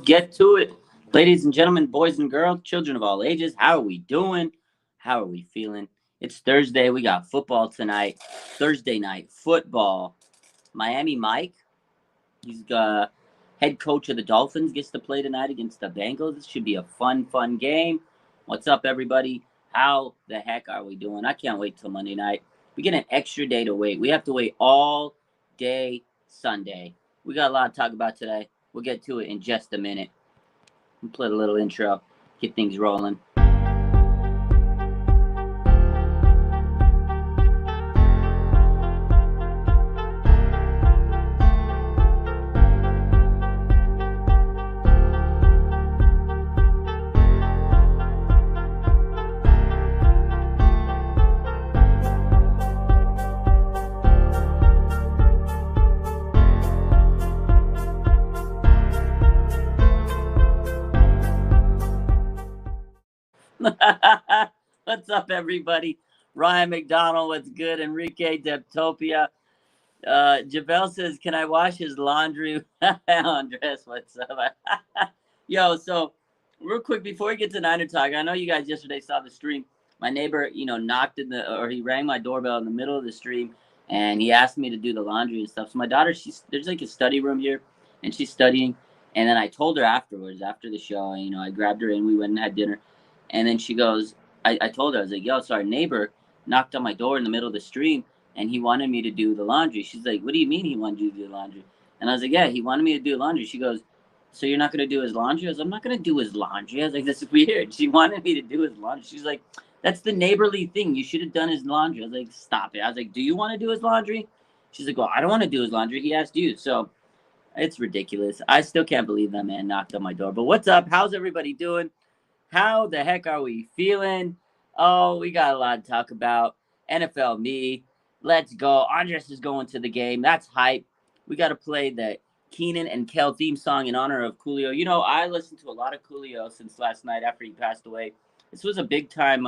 get to it. Ladies and gentlemen, boys and girls, children of all ages, how are we doing? How are we feeling? It's Thursday. We got football tonight. Thursday night football. Miami Mike, he's head coach of the Dolphins, gets to play tonight against the Bengals. This should be a fun game. What's up, everybody? How the heck are we doing? I can't wait till Monday night. We get an extra day to wait. We have to wait all day Sunday. We got a lot to talk about today. We'll get to it in just a minute. We'll play a little intro, get things rolling. What's up, everybody? Ryan McDonald, what's good? Enrique Deptopia. Javel says, can I wash his laundry? Andres, what's up? Yo, so real quick, before we get to Niner Talk, I know you guys yesterday saw the stream. My neighbor, knocked he rang my doorbell in the middle of the stream, and he asked me to do the laundry and stuff. So my daughter, there's like a study room here, and she's studying. And then I told her afterwards, after the show, I grabbed her and we went and had dinner. And then she goes, I told her, I was like, yo, so our neighbor knocked on my door in the middle of the stream, and he wanted me to do the laundry. She's like, what do you mean he wanted you to do the laundry? And I was like, yeah, he wanted me to do laundry. She goes, so you're not going to do his laundry? I was like, I'm not going to do his laundry. I was like, that's weird. She wanted me to do his laundry. She's like, that's the neighborly thing. You should have done his laundry. I was like, stop it. I was like, do you want to do his laundry? She's like, well, I don't want to do his laundry. He asked you. So it's ridiculous. I still can't believe that man knocked on my door. But what's up? How's everybody doing? How the heck are we feeling? Oh, we got a lot to talk about. NFL me. Let's go. Andres is going to the game. That's hype. We got to play the Keenan and Kel theme song in honor of Coolio. I listened to a lot of Coolio since last night after he passed away. This was a big time,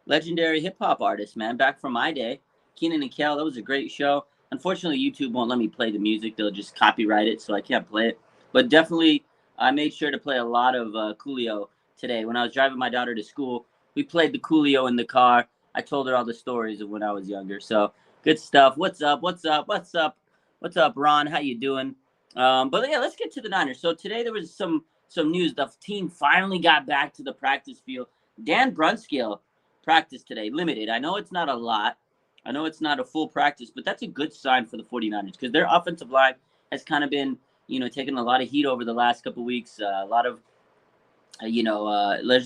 legendary hip hop artist, man, back from my day. Keenan and Kel, that was a great show. Unfortunately, YouTube won't let me play the music. They'll just copyright it, so I can't play it. But definitely, I made sure to play a lot of Coolio today. When I was driving my daughter to school, we played the Coolio in the car. I told her all the stories of when I was younger. So good stuff. What's up? What's up? What's up? What's up, Ron? How you doing? But yeah, let's get to the Niners. So today there was some news. The team finally got back to the practice field. Dan Brunskill practiced today, limited. I know it's not a lot. I know it's not a full practice, but that's a good sign for the 49ers because their offensive line has kind of been, taking a lot of heat over the last couple of weeks. There's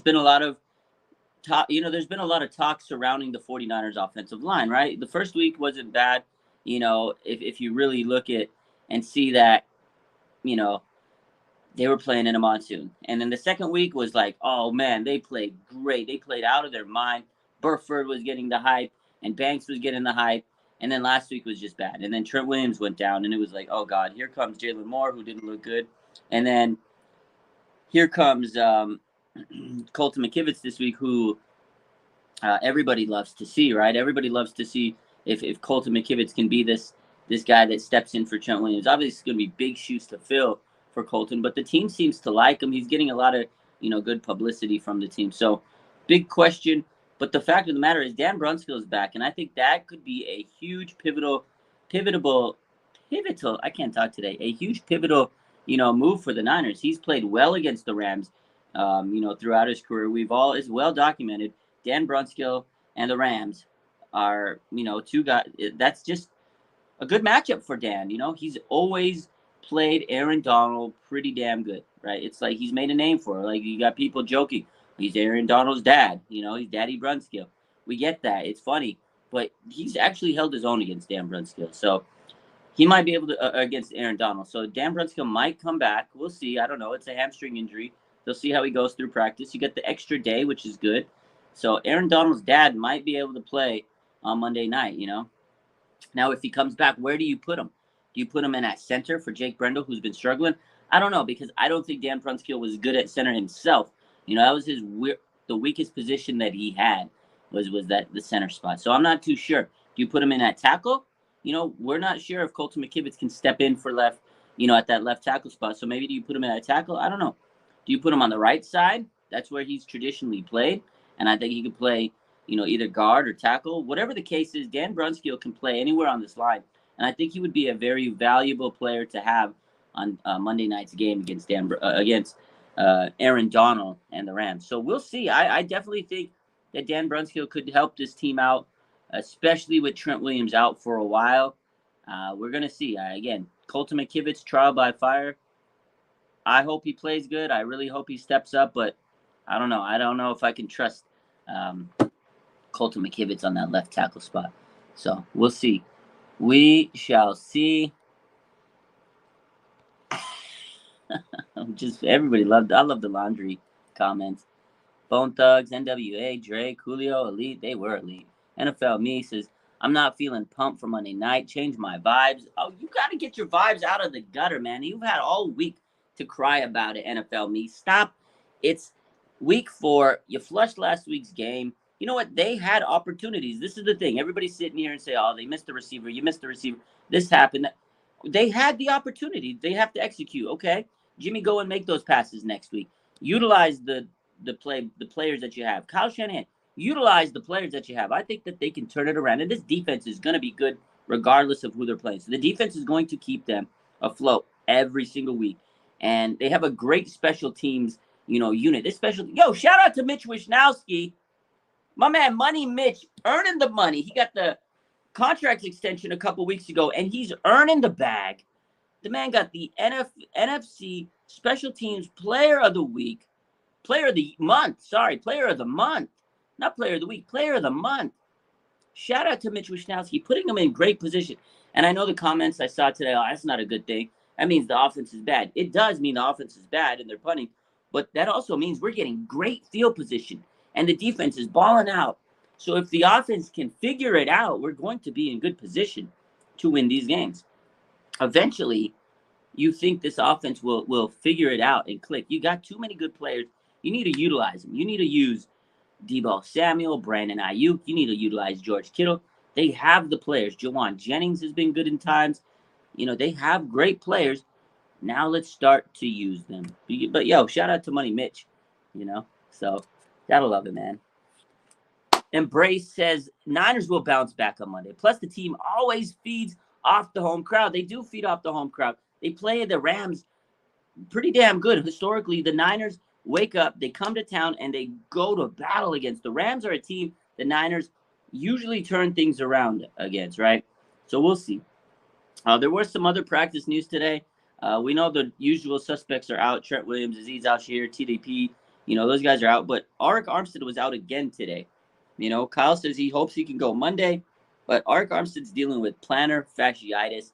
been a lot of talk, there's been a lot of talk surrounding the 49ers offensive line, right? The first week wasn't bad. If you really look at and see that, they were playing in a monsoon. And then the second week was like, oh man, they played great. They played out of their mind. Burford was getting the hype and Banks was getting the hype. And then last week was just bad. And then Trent Williams went down, and it was like, oh, God, here comes Jalen Moore, who didn't look good. And then here comes Colton McKivitz this week, who everybody loves to see, right? Everybody loves to see if Colton McKivitz can be this guy that steps in for Trent Williams. Obviously, it's going to be big shoes to fill for Colton, but the team seems to like him. He's getting a lot of, good publicity from the team. So big question. But the fact of the matter is Dan Brunskill is back, and I think that could be a huge pivotal, I can't talk today, a huge pivotal, move for the Niners. He's played well against the Rams, throughout his career. It's well documented. Dan Brunskill and the Rams are, two guys. That's just a good matchup for Dan. He's always played Aaron Donald pretty damn good, right? It's like he's made a name for it. Like you got people joking. He's Aaron Donald's dad. He's Daddy Brunskill. We get that. It's funny. But he's actually held his own against Dan Brunskill. So he might be able to against Aaron Donald. So Dan Brunskill might come back. We'll see. I don't know. It's a hamstring injury. They'll see how he goes through practice. You get the extra day, which is good. So Aaron Donald's dad might be able to play on Monday night, Now, if he comes back, where do you put him? Do you put him in at center for Jake Brendel, who's been struggling? I don't know, because I don't think Dan Brunskill was good at center himself. That was the weakest position that he had was that the center spot. So I'm not too sure. Do you put him in at tackle? We're not sure if Colton McKivitz can step in for left at that left tackle spot. So maybe do you put him at a tackle? I don't know. Do you put him on the right side? That's where he's traditionally played, and I think he could play, either guard or tackle. Whatever the case is, Dan Brunskill can play anywhere on this line, and I think he would be a very valuable player to have on Monday night's game against Aaron Donald and the Rams. So we'll see. I definitely think that Dan Brunskill could help this team out, especially with Trent Williams out for a while. We're going to see. Again, Colton McKivitz, trial by fire. I hope he plays good. I really hope he steps up, but I don't know. I don't know if I can trust Colton McKivitz on that left tackle spot. So we'll see. We shall see. Just everybody loved. I love the laundry comments. Bone Thugs, NWA, Drake, Julio, Elite. They were elite. NFL Me says, I'm not feeling pumped for Monday night. Change my vibes. Oh, you got to get your vibes out of the gutter, man. You've had all week to cry about it, NFL Me. Stop. It's week 4. You flushed last week's game. You know what? They had opportunities. This is the thing. Everybody's sitting here and say, oh, they missed the receiver. You missed the receiver. This happened. They had the opportunity. They have to execute. Okay. Jimmy, go and make those passes next week. Utilize the players that you have. Kyle Shanahan, utilize the players that you have. I think that they can turn it around. And this defense is going to be good regardless of who they're playing. So the defense is going to keep them afloat every single week. And they have a great special teams, unit. This shout out to Mitch Wishnowsky. My man, Money Mitch, earning the money. He got the contract extension a couple weeks ago, and he's earning the bag. The man got the NFC Special Teams Player of the Week. Player of the month. Player of the month. Not player of the week. Player of the month. Shout out to Mitch Wishnowsky, putting him in great position. And I know the comments I saw today, oh, that's not a good thing. That means the offense is bad. It does mean the offense is bad and they're punting. But that also means we're getting great field position. And the defense is balling out. So if the offense can figure it out, we're going to be in good position to win these games. Eventually, you think this offense will figure it out and click. You got too many good players. You need to utilize them. You need to use Deebo Samuel, Brandon Ayuk. You need to utilize George Kittle. They have the players. Jawan Jennings has been good in times. They have great players. Now let's start to use them. But, shout out to Money Mitch, So, gotta love it, man. Embrace says, Niners will bounce back on Monday. Plus, the team always feeds off the home crowd. They do feed off the home crowd. They play the Rams pretty damn good. Historically, the Niners wake up, they come to town, and they go to battle against. The Rams are a team the Niners usually turn things around against, right? So we'll see. There was some other practice news today. We know the usual suspects are out. Trent Williams, Azeez Al-Shaair, TDP. Those guys are out. But Arik Armstead was out again today. Kyle says he hopes he can go Monday. But Arik Armstead's dealing with plantar fasciitis.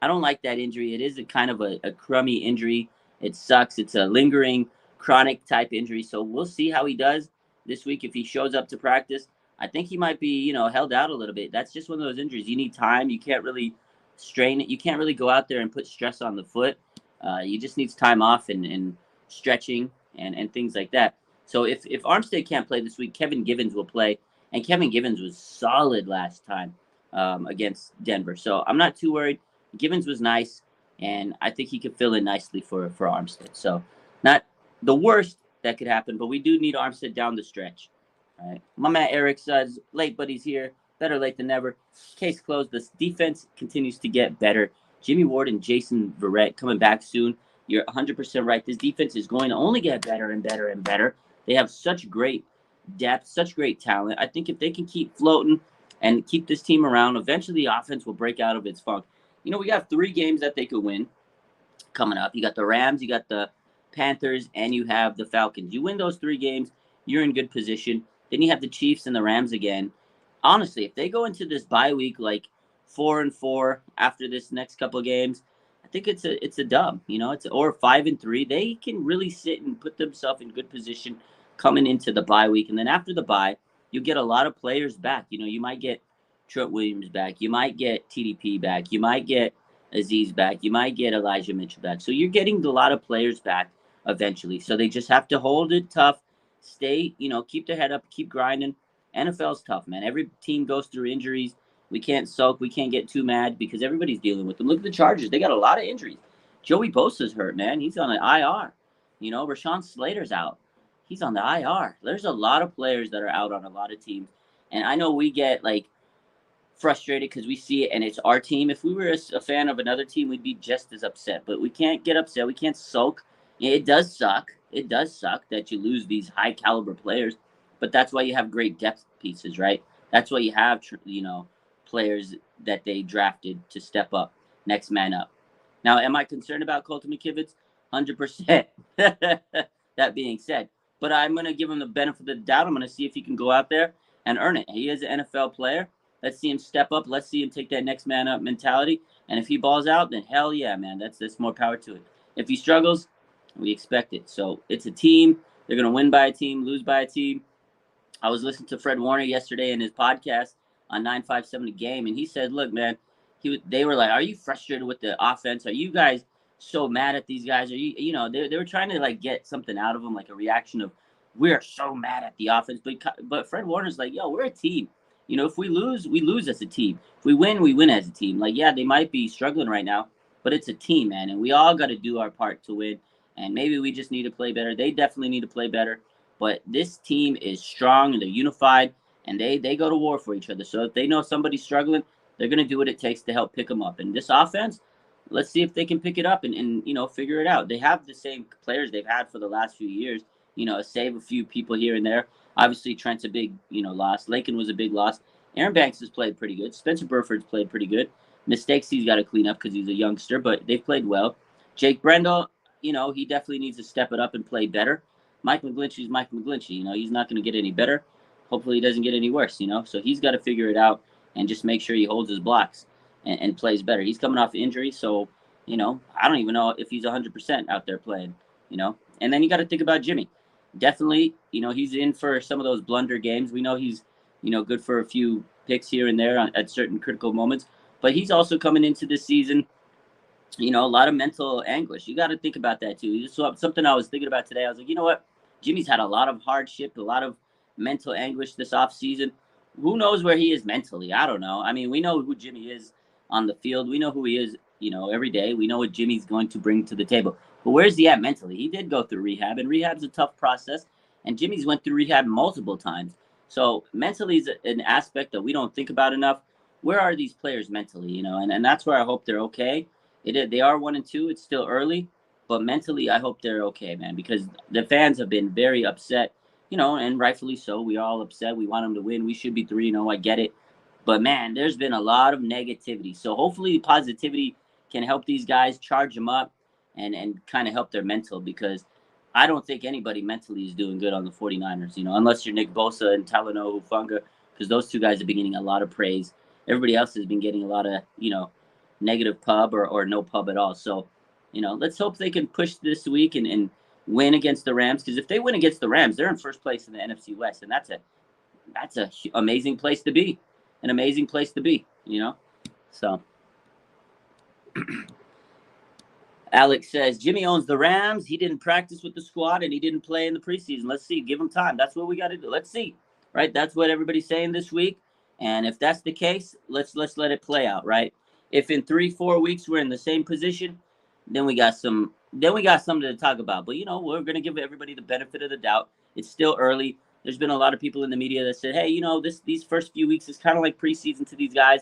I don't like that injury. It is a kind of a crummy injury. It sucks. It's a lingering, chronic type injury. So we'll see how he does this week if he shows up to practice. I think he might be, held out a little bit. That's just one of those injuries. You need time. You can't really strain it. You can't really go out there and put stress on the foot. You just need time off and stretching and things like that. So if Armstead can't play this week, Kevin Givens will play. And Kevin Givens was solid last time against Denver. So I'm not too worried. Givens was nice, and I think he could fill in nicely for Armstead. So not the worst that could happen, but we do need Armstead down the stretch. All right. My man Eric says, late, but he's here. Better late than never. Case closed. The defense continues to get better. Jimmy Ward and Jason Verrett coming back soon. You're 100% right. This defense is going to only get better and better and better. They have such great depth, such great talent. I think if they can keep floating and keep this team around, eventually the offense will break out of its funk. We got 3 games that they could win coming up. You got the Rams, you got the Panthers, and you have the Falcons. You win those 3 games, you're in good position. Then you have the Chiefs and the Rams again. Honestly, if they go into this bye week like 4-4 after this next couple of games, I think it's a dub. Or 5-3. They can really sit and put themselves in good position coming into the bye week. And then after the bye, you get a lot of players back. You might get Trent Williams back. You might get TDP back. You might get Azeez back. You might get Elijah Mitchell back. So you're getting a lot of players back eventually. So they just have to hold it tough, stay, keep their head up, keep grinding. NFL's tough, man. Every team goes through injuries. We can't sulk. We can't get too mad because everybody's dealing with them. Look at the Chargers. They got a lot of injuries. Joey Bosa's hurt, man. He's on the IR. Rashawn Slater's out. He's on the IR. There's a lot of players that are out on a lot of teams. And I know we get like frustrated because we see it and it's our team. If we were a fan of another team, we'd be just as upset. But we can't get upset. We can't sulk. It does suck. It does suck that you lose these high caliber players. But that's why you have great depth pieces, right? That's why you have, players that they drafted to step up, next man up. Now, am I concerned about Colton McKivitz? 100%. That being said, but I'm going to give him the benefit of the doubt. I'm going to see if he can go out there and earn it. He is an NFL player. Let's see him step up. Let's see him take that next man up mentality. And if he balls out, then hell yeah, man. That's more power to it. If he struggles, we expect it. So it's a team. They're going to win by a team, lose by a team. I was listening to Fred Warner yesterday in his podcast on 957 The Game, and he said, look, man, they were like, are you frustrated with the offense? Are you guys so mad at these guys? Are they were trying to like get something out of them, like a reaction of, we're so mad at the offense. But Fred Warner's like, yo, we're a team. If we lose, we lose as a team. If we win as a team. Like, yeah, they might be struggling right now, but it's a team, man, and we all got to do our part to win. And maybe we just need to play better. They definitely need to play better. But this team is strong and they're unified, and they go to war for each other. So if they know somebody's struggling, they're going to do what it takes to help pick them up. And this offense, let's see if they can pick it up and figure it out. They have the same players they've had for the last few years, save a few people here and there. Obviously, Trent's a big, loss. Lakin was a big loss. Aaron Banks has played pretty good. Spencer Burford's played pretty good. Mistakes he's got to clean up because he's a youngster, but they've played well. Jake Brendel, he definitely needs to step it up and play better. Mike McGlinchey's Mike McGlinchey. He's not going to get any better. Hopefully he doesn't get any worse, So he's got to figure it out and just make sure he holds his blocks and plays better. He's coming off injury, so, I don't even know if he's 100% out there playing, And then you got to think about Jimmy. Definitely, he's in for some of those blunder games. We know he's, good for a few picks here and there at certain critical moments. But he's also coming into this season, a lot of mental anguish. You got to think about that, too. So something I was thinking about today. I was like, you know what? Jimmy's had a lot of hardship, a lot of mental anguish this offseason. Who knows where he is mentally? I don't know. I mean, we know who Jimmy is on the field. We know who he is, every day. We know what Jimmy's going to bring to the table. But where's he at mentally? He did go through rehab, and rehab's a tough process. And Jimmy's went through rehab multiple times. So mentally is an aspect that we don't think about enough. Where are these players mentally, And that's where I hope they're okay. They are 1-2. It's still early. But mentally, I hope they're okay, man, because the fans have been very upset, and rightfully so. We're all upset. We want them to win. We should be 3-0. I get it. But, man, there's been a lot of negativity. So hopefully positivity can help these guys, charge them up, and kind of help their mental, because I don't think anybody mentally is doing good on the 49ers, unless you're Nick Bosa and Talanoa Hufanga, because those two guys have been getting a lot of praise. Everybody else has been getting a lot of, negative pub or no pub at all. So, let's hope they can push this week and win against the Rams, because if they win against the Rams, they're in first place in the NFC West, and that's a amazing place to be, an amazing place to be, So, Alex says Jimmy owns the Rams. He didn't practice with the squad and he didn't play in the preseason. Let's see. Give him time. That's what we got to do. Let's see. Right? That's what everybody's saying this week. And if that's the case, let's let it play out. Right? If in 3-4 weeks we're in the same position, then we got something to talk about. But we're gonna give everybody the benefit of the doubt. It's still early. There's been a lot of people in the media that said, hey, these first few weeks is kind of like preseason to these guys.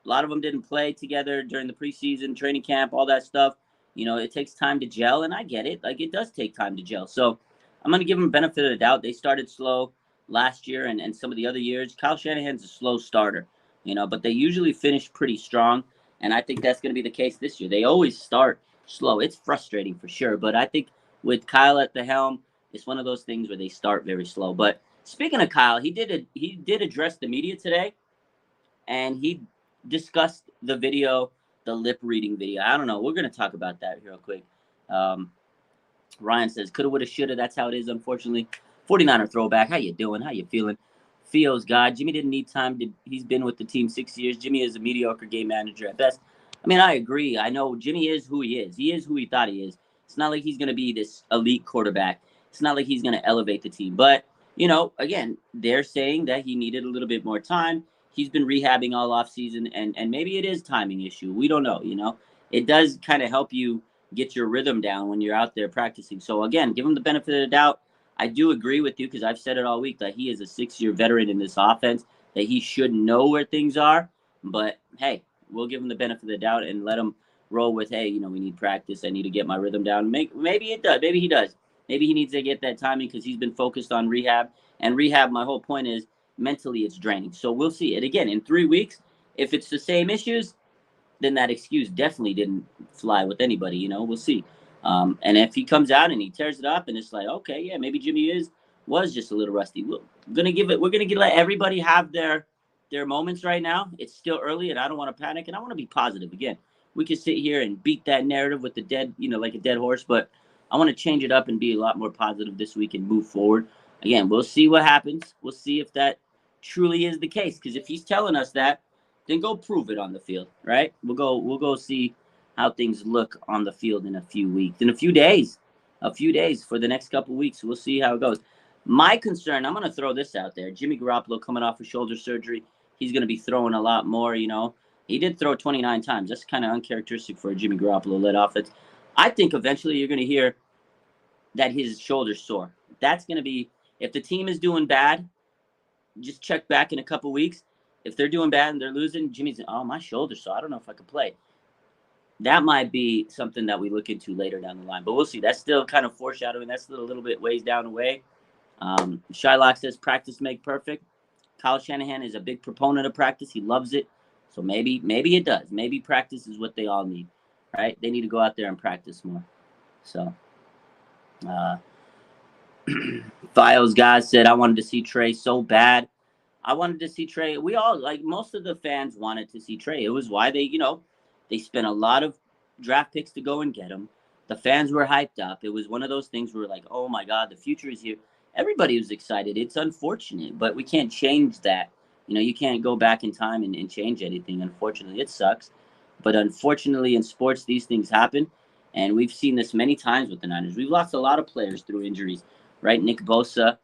A lot of them didn't play together during the preseason, training camp, all that stuff. It takes time to gel, and I get it. Like, it does take time to gel. So I'm going to give them benefit of the doubt. They started slow last year and some of the other years. Kyle Shanahan's a slow starter, but they usually finish pretty strong, and I think that's going to be the case this year. They always start slow. It's frustrating for sure, but I think with Kyle at the helm, it's one of those things where they start very slow. But speaking of Kyle, he did address the media today, and he discussed the video, the lip reading video. I don't know. We're going to talk about that real quick. Ryan says, coulda, woulda, shoulda. That's how it is, unfortunately. 49er throwback. How you doing? How you feeling? Feels God. Jimmy didn't need time. He's been with the team 6 years. Jimmy is a mediocre game manager at best. I mean, I agree. I know Jimmy is who he is. He is who he thought he is. It's not like he's going to be this elite quarterback. It's not like he's going to elevate the team. But, again, they're saying that he needed a little bit more time. He's been rehabbing all offseason, and maybe it is timing issue. We don't know, it does kind of help you get your rhythm down when you're out there practicing. So again, give him the benefit of the doubt. I do agree with you because I've said it all week that he is a 6-year veteran in this offense, that he should know where things are. But hey, we'll give him the benefit of the doubt and let him roll with, hey, we need practice. I need to get my rhythm down. Maybe it does. Maybe he does. Maybe he needs to get that timing because he's been focused on rehab. And rehab, my whole point is mentally it's draining. So we'll see. And again, in 3 weeks, if it's the same issues, then that excuse definitely didn't fly with anybody. We'll see. And if he comes out and he tears it up, and it's like, okay, yeah, maybe Jimmy was just a little rusty. We're gonna let everybody have their moments right now. It's still early, and I don't want to panic, and I want to be positive. Again, we could sit here and beat that narrative with the dead, like a dead horse, but I want to change it up and be a lot more positive this week and move forward. Again, we'll see what happens. We'll see if that truly is the case. Because if he's telling us that, then go prove it on the field, right? We'll go see how things look on the field in a few weeks, in a few days for the next couple of weeks. We'll see how it goes. My concern, I'm going to throw this out there. Jimmy Garoppolo coming off of shoulder surgery. He's going to be throwing a lot more, He did throw 29 times. That's kind of uncharacteristic for a Jimmy Garoppolo-led offense. I think eventually you're going to hear that his shoulder's sore. That's going to be, if the team is doing bad, just check back in a couple weeks. If they're doing bad and they're losing, Jimmy's, my shoulder's sore. I don't know if I could play. That might be something that we look into later down the line. But we'll see. That's still kind of foreshadowing. That's still a little bit ways down the way. Shylock says practice make perfect. Kyle Shanahan is a big proponent of practice. He loves it. So maybe it does. Maybe practice is what they all need, right? They need to go out there and practice more. So, Files guy said, I wanted to see Trey so bad. I wanted to see Trey. We all, like most of the fans, wanted to see Trey. It was why they spent a lot of draft picks to go and get him. The fans were hyped up. It was one of those things where like, oh my God, the future is here. Everybody was excited. It's unfortunate, but we can't change that. You can't go back in time and change anything. Unfortunately, it sucks. But unfortunately, in sports, these things happen. And we've seen this many times with the Niners. We've lost a lot of players through injuries, right? Nick Bosa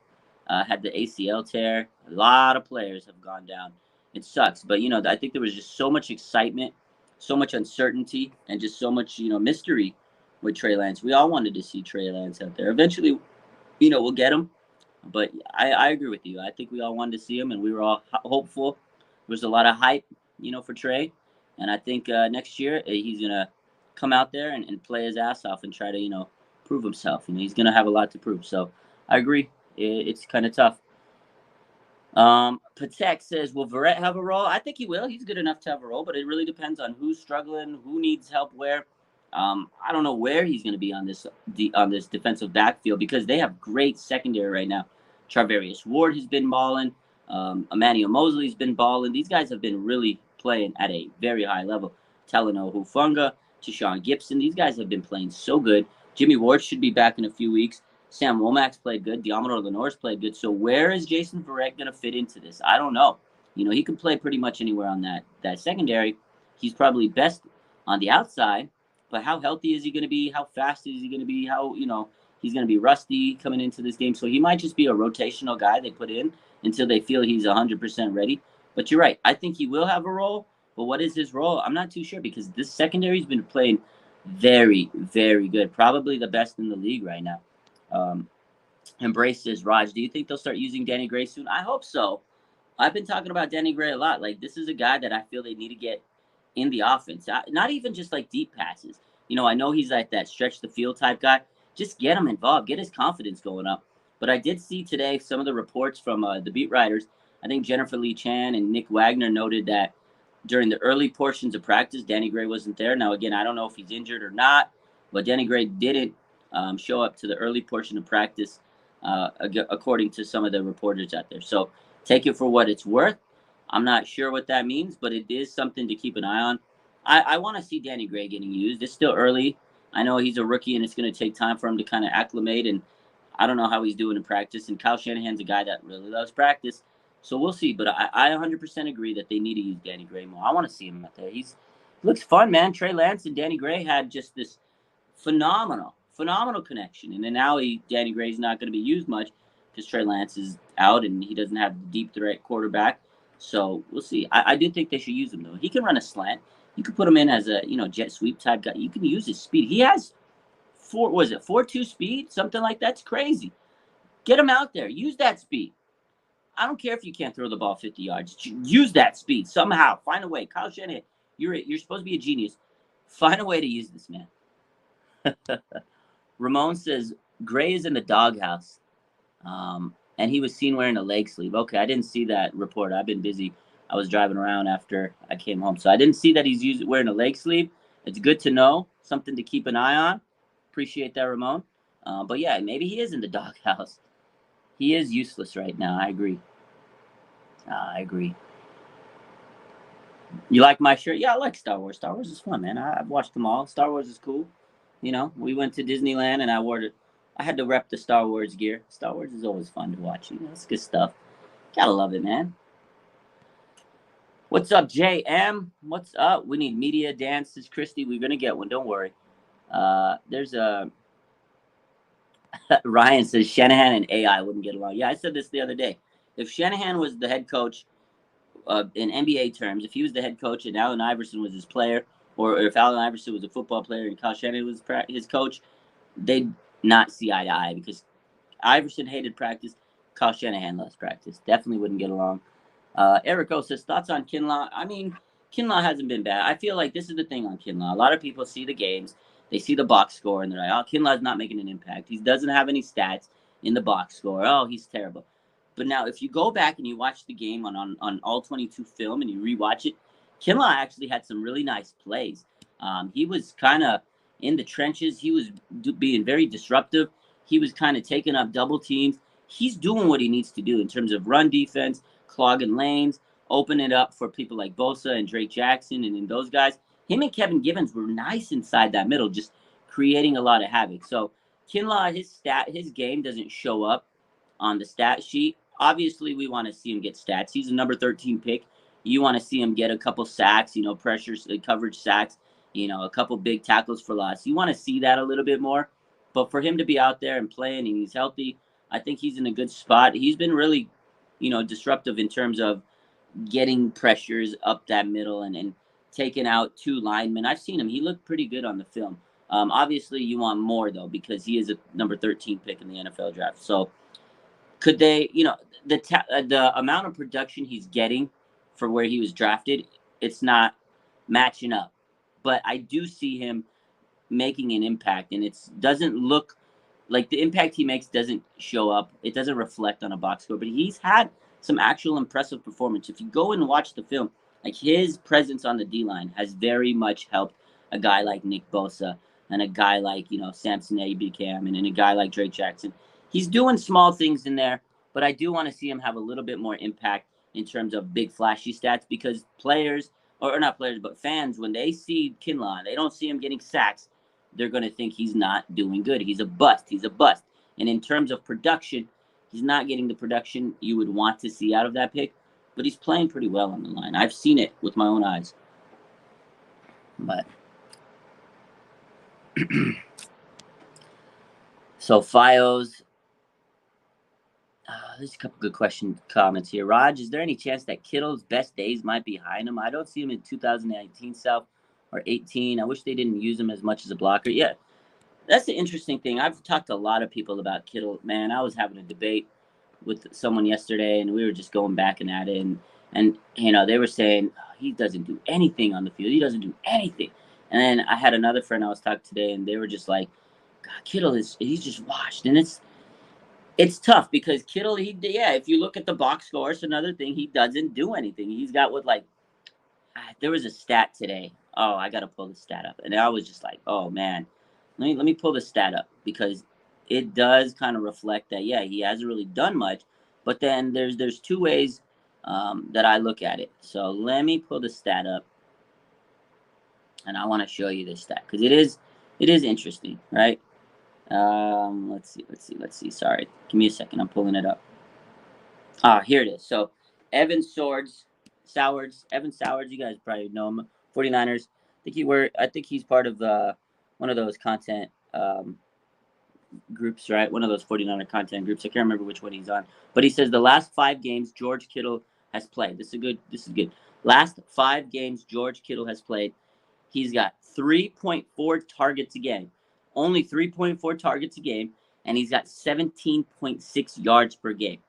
had the ACL tear. A lot of players have gone down. It sucks. But, I think there was just so much excitement, so much uncertainty, and just so much, mystery with Trey Lance. We all wanted to see Trey Lance out there. Eventually, we'll get him. But I agree with you. I think we all wanted to see him, and we were all hopeful. There was a lot of hype, for Trey. And I think next year he's going to come out there and play his ass off and try to, prove himself. He's going to have a lot to prove. So I agree. It's kind of tough. Patek says, will Verrett have a role? I think he will. He's good enough to have a role, but it really depends on who's struggling, who needs help where. I don't know where he's going to be on this defensive backfield because they have great secondary right now. Charvarius Ward has been balling. Emmanuel Mosley's been balling. These guys have been really playing at a very high level. Talanoa Hufanga, Tashawn Gibson, these guys have been playing so good. Jimmy Ward should be back in a few weeks. Sam Womack's played good. Diamador Lenore's played good. So where is Jason Verrett going to fit into this? I don't know. He can play pretty much anywhere on that secondary. He's probably best on the outside. But how healthy is he going to be? How fast is he going to be? How, he's going to be rusty coming into this game. So he might just be a rotational guy they put in until they feel he's 100% ready. But you're right. I think he will have a role. But what is his role? I'm not too sure because this secondary's been playing very, very good. Probably the best in the league right now. Embrace this, Raj. Do you think they'll start using Danny Gray soon? I hope so. I've been talking about Danny Gray a lot. Like, this is a guy that I feel they need to get in the offense. Not even just like deep passes. I know he's like that stretch the field type guy. Just get him involved. Get his confidence going up. But I did see today some of the reports from the beat writers. I think Jennifer Lee Chan and Nick Wagner noted that during the early portions of practice, Danny Gray wasn't there. Now, again, I don't know if he's injured or not, but Danny Gray didn't show up to the early portion of practice, according to some of the reporters out there. So take it for what it's worth. I'm not sure what that means, but it is something to keep an eye on. I want to see Danny Gray getting used. It's still early. I know he's a rookie, and it's going to take time for him to kind of acclimate, and I don't know how he's doing in practice. And Kyle Shanahan's a guy that really loves practice, so we'll see. But I 100% agree that they need to use Danny Gray more. I want to see him out there. He looks fun, man. Trey Lance and Danny Gray had just this phenomenal connection. And then now Danny Gray's not going to be used much because Trey Lance is out and he doesn't have the deep threat quarterback. So we'll see. I do think they should use him, though. He can run a slant. You could put him in as a jet sweep type guy. You can use his speed. He has 4.2 speed, something like that's crazy. Get him out there. Use that speed. I don't care if you can't throw the ball 50 yards. Use that speed somehow. Find a way. Kyle Shanahan, you're supposed to be a genius. Find a way to use this man. Ramon says Gray is in the doghouse, and he was seen wearing a leg sleeve. Okay, I didn't see that report. I've been busy. I was driving around after I came home, so I didn't see that he's wearing a leg sleeve. It's good to know, something to keep an eye on. Appreciate that, Ramon. But yeah, maybe he is in the doghouse. He is useless right now. I agree. I agree. You like my shirt? Yeah, I like Star Wars. Star Wars is fun, man. I've watched them all. Star Wars is cool. We went to Disneyland and I wore it. I had to rep the Star Wars gear. Star Wars is always fun to watch. It's good stuff. Gotta love it, man. What's up, JM? What's up? We need media dances, Christy. We're gonna get one. Don't worry. There's a Ryan says Shanahan and AI wouldn't get along. Yeah, I said this the other day. If Shanahan was the head coach in NBA terms, if he was the head coach and Allen Iverson was his player, or if Allen Iverson was a football player and Kyle Shanahan was his coach, they'd not see eye to eye because Iverson hated practice. Kyle Shanahan loves practice. Definitely wouldn't get along. Eric O says, thoughts on Kinlaw? I mean, Kinlaw hasn't been bad. I feel like this is the thing on Kinlaw. A lot of people see the games, they see the box score, and they're like, oh, Kinlaw's not making an impact. He doesn't have any stats in the box score. Oh, he's terrible. But now, if you go back and you watch the game on all 22 film and you rewatch it, Kinlaw actually had some really nice plays. He was kind of in the trenches. He was being very disruptive. He was kind of taking up double teams. He's doing what he needs to do in terms of run defense, clogging lanes, open it up for people like Bosa and Drake Jackson and those guys. Him and Kevin Givens were nice inside that middle, just creating a lot of havoc. So Kinlaw, his game doesn't show up on the stat sheet. Obviously, we want to see him get stats. He's a number 13 pick. You want to see him get a couple sacks, pressures, coverage sacks, a couple big tackles for loss. You want to see that a little bit more. But for him to be out there and playing and he's healthy, I think he's in a good spot. He's been really, disruptive in terms of getting pressures up that middle and taking out two linemen. I've seen him. He looked pretty good on the film. Obviously, you want more, though, because he is a number 13 pick in the NFL draft. So could they, the amount of production he's getting for where he was drafted, it's not matching up. But I do see him making an impact, and it doesn't look like the impact he makes doesn't show up. It doesn't reflect on a box score, but he's had some actual impressive performance. If you go and watch the film, like his presence on the D-line has very much helped a guy like Nick Bosa and a guy like, Samson Ebukam and a guy like Drake Jackson. He's doing small things in there, but I do want to see him have a little bit more impact in terms of big flashy stats because players, or not players, but fans, when they see Kinlaw, they don't see him getting sacks, they're going to think he's not doing good. He's a bust. He's a bust. And in terms of production, he's not getting the production you would want to see out of that pick, but he's playing pretty well on the line. I've seen it with my own eyes. But so Fios, there's a couple good comments here. Raj, is there any chance that Kittle's best days might be behind him? I don't see him in 2019 South or 18. I wish they didn't use him as much as a blocker. Yeah, that's the interesting thing. I've talked to a lot of people about Kittle. Man, I was having a debate with someone yesterday, and we were just going back and at it, and they were saying he doesn't do anything on the field. He doesn't do anything. And then I had another friend I was talking today, and they were just like, God, Kittle he's just washed, and it's tough because Kittle, if you look at the box score, it's another thing. He doesn't do anything. He's got there was a stat today. Oh, I got to pull the stat up. And I was just like, oh, man, let me pull the stat up because it does kind of reflect that, yeah, he hasn't really done much. But then there's two ways that I look at it. So let me pull the stat up. And I want to show you this stat because it is interesting, right? Let's see. Sorry. Give me a second. I'm pulling it up. Here it is. So Evan Sowards, you guys probably know him. 49ers. I think he's part of one of those content groups, right? One of those 49er content groups. I can't remember which one he's on. But he says the last 5 games George Kittle has played. This is good. Last 5 games George Kittle has played, he's got 3.4 targets a game. Only 3.4 targets a game, and he's got 17.6 yards per game.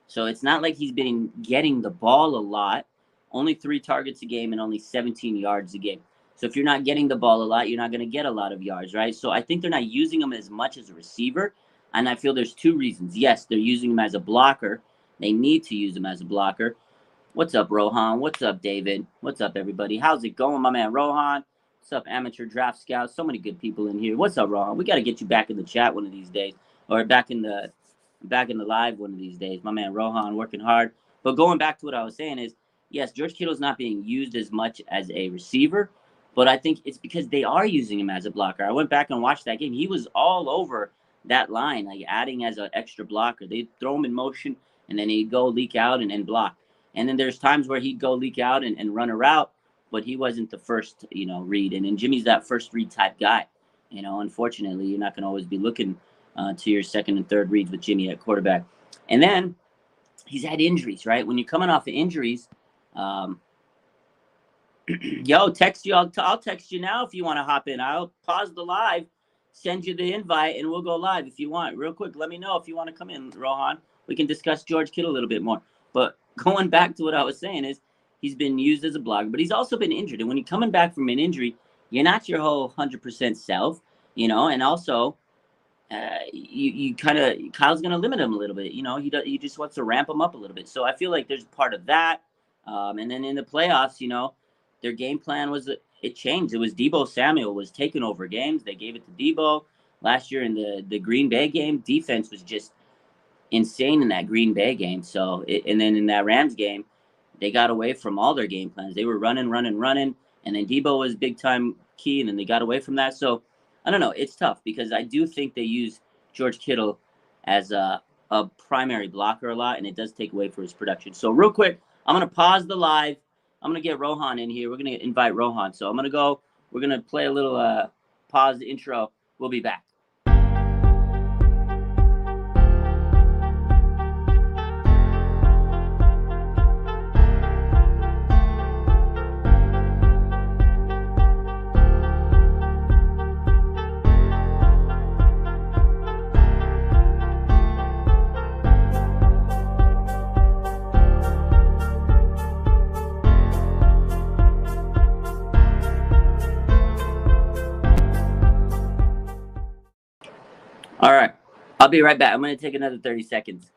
So it's not like he's been getting the ball a lot. Only 3 targets a game and only 17 yards a game. So if you're not getting the ball a lot, you're not going to get a lot of yards, right? So I think they're not using him as much as a receiver. And I feel there's 2 reasons. Yes, they're using him as a blocker. They need to use him as a blocker. What's up, Rohan? What's up, David? What's up, everybody? How's it going, my man Rohan? What's up, Amateur Draft Scouts? So many good people in here. What's up, Rohan? We got to get you back in the chat one of these days, or back in the live one of these days. My man Rohan working hard. But going back to what I was saying is, yes, George Kittle's not being used as much as a receiver, but I think it's because they are using him as a blocker. I went back and watched that game. He was all over that line, like adding as an extra blocker. They'd throw him in motion, and then he'd go leak out and block. And then there's times where he'd go leak out and run a route, but he wasn't the first, read. And then Jimmy's that first read type guy. Unfortunately, you're not going to always be looking to your second and third reads with Jimmy at quarterback. And then he's had injuries, right? When you're coming off of injuries, text you. I'll text you now if you want to hop in. I'll pause the live, send you the invite, and we'll go live if you want. Real quick, let me know if you want to come in, Rohan. We can discuss George Kittle a little bit more. But going back to what I was saying is he's been used as a blogger, but he's also been injured. And when you're coming back from an injury, you're not your whole 100% self, and also you kind of Kyle's going to limit him a little bit. He just wants to ramp him up a little bit. So I feel like there's part of that. And then in the playoffs, their game plan it changed. It was Deebo Samuel was taking over games. They gave it to Deebo last year in the Green Bay game. Defense was just insane in that Green Bay game. So and then in that Rams game, they got away from all their game plans. They were running, and then Deebo was big time key, and then they got away from that. So I don't know. It's tough because I do think they use George Kittle as a primary blocker a lot, and it does take away from his production. So real quick, I'm gonna pause the live. I'm gonna get Rohan in here. We're gonna invite Rohan. So I'm gonna go. We're gonna play a little pause intro. We'll be back. All right. I'll be right back. I'm going to take another 30 seconds.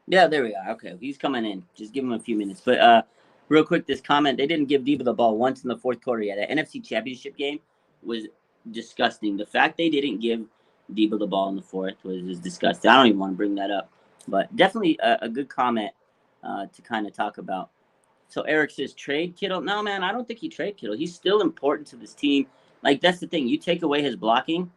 Yeah, there we are. Okay, he's coming in. Just give him a few minutes. But real quick, this comment, they didn't give Deebo the ball once in the fourth quarter yet. The NFC Championship game was disgusting. The fact they didn't give Deebo the ball in the fourth was disgusting. I don't even want to bring that up. But definitely a good comment to kind of talk about. So Eric says, trade Kittle? No, man, I don't think he trade Kittle. He's still important to this team. Like, that's the thing. You take away his blocking,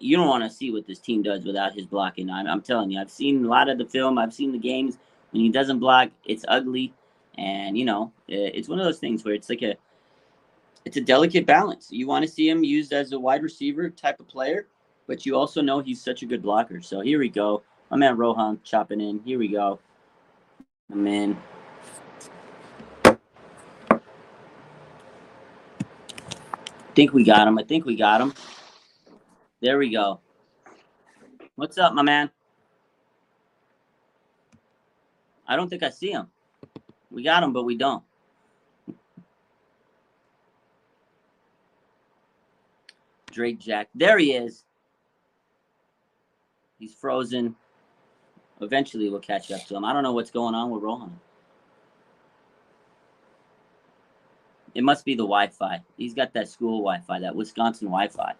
you don't want to see what this team does without his blocking. I'm telling you, I've seen a lot of the film. I've seen the games. When he doesn't block, it's ugly. And, it's one of those things where it's a delicate balance. You want to see him used as a wide receiver type of player, but you also know he's such a good blocker. So here we go. My man Rohan chopping in. Here we go. I'm in. I think we got him. There we go. What's up, my man? I don't think I see him. We got him, but we don't. Drake Jack. There he is. He's frozen. Eventually we'll catch up to him. I don't know what's going on with Rohan. It must be the Wi-Fi. He's got that school Wi-Fi, that Wisconsin Wi-Fi.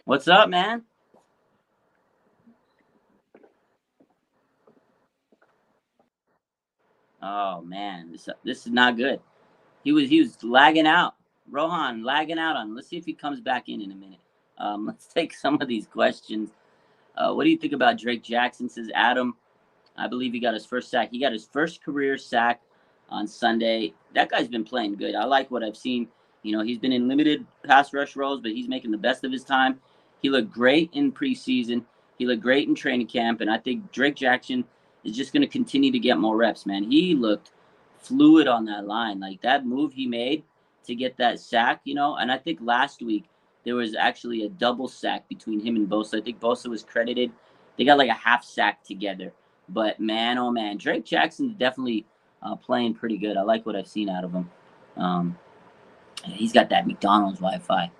What's up, man? Oh man, this is not good. He was lagging out. Rohan lagging out on. Let's see if he comes back in a minute. Let's take some of these questions. What do you think about Drake Jackson? Says Adam. I believe he got his first sack. He got his first career sack on Sunday. That guy's been playing good. I like what I've seen. You know, he's been in limited pass rush roles, but he's making the best of his time. He looked great in preseason. He looked great in training camp, and I think Drake Jackson is just going to continue to get more reps, man. He looked fluid on that line. Like that move he made to get that sack, you know, and I think last week there was actually a double sack between him and Bosa. I think Bosa was credited. They got like a half sack together. But man, oh man, Drake Jackson's definitely playing pretty good. I like what I've seen out of him. Um, he's got that McDonald's Wi-Fi.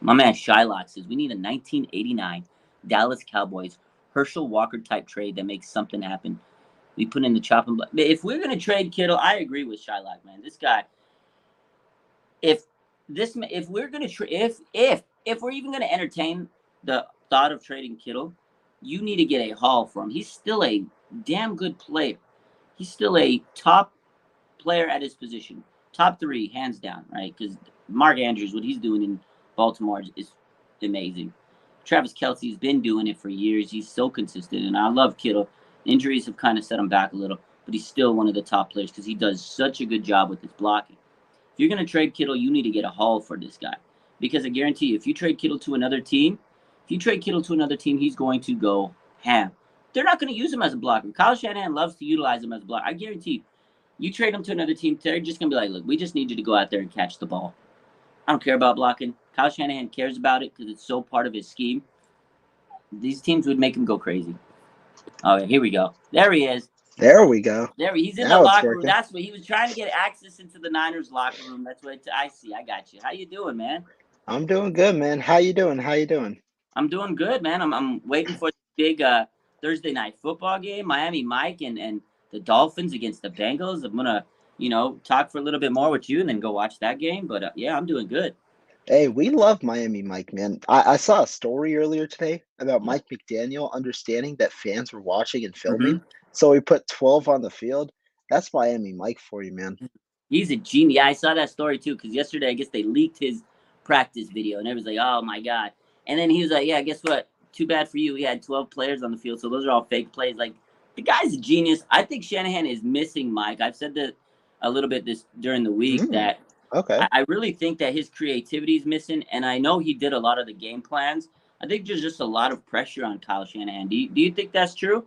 My man Shylock says we need a 1989 Dallas Cowboys Herschel Walker type trade that makes something happen. We put in the chop and block. If we're gonna trade Kittle, I agree with Shylock, man. This guy, if we're gonna if we're even gonna entertain the thought of trading Kittle, you need to get a haul for him. He's still a damn good player. He's still a top player at his position, top 3 hands down, right? Because Mark Andrews, what he's doing in Baltimore is amazing. Travis Kelce's been doing it for years. He's so consistent, and I love Kittle. Injuries have kind of set him back a little, but he's still one of the top players because he does such a good job with his blocking. If you're going to trade Kittle, you need to get a haul for this guy. Because I guarantee you, if you trade Kittle to another team, he's going to go ham. They're not going to use him as a blocker. Kyle Shanahan loves to utilize him as a blocker. I guarantee you, you trade him to another team, they're just going to be like, look, we just need you to go out there and catch the ball. I don't care about blocking. Kyle Shanahan cares about it because it's so part of his scheme. These teams would make him go crazy. Okay, here we go. There he is. There we go. He's in Now the it's locker room. working. That's what he was trying to get access into the Niners locker room. That's what I see. I got you. How you doing, man? I'm doing good, man. How you doing? How you doing? I'm doing good, man. I'm waiting for the big Thursday night football game, Miami Mike and the Dolphins against the Bengals. I'm gonna, talk for a little bit more with you and then go watch that game. But yeah, I'm doing good. Hey, we love Miami Mike, man. I saw a story earlier today about Yeah. Mike McDaniel understanding that fans were watching and Mm-hmm. filming, so he put 12 on the field. That's Miami Mike for you, man. He's a genius. Yeah, I saw that story too because yesterday I guess they leaked his practice video and everyone's like, "Oh my god!" And then he was like, "Yeah, guess what? Too bad for you. We had 12 players on the field, so those are all fake plays." Like the guy's a genius. I think Shanahan is missing Mike. I've said that a little bit this during the week Mm, that okay. I really think that his creativity is missing, and I know he did a lot of the game plans. I think there's just a lot of pressure on Kyle Shanahan. Do you think that's true?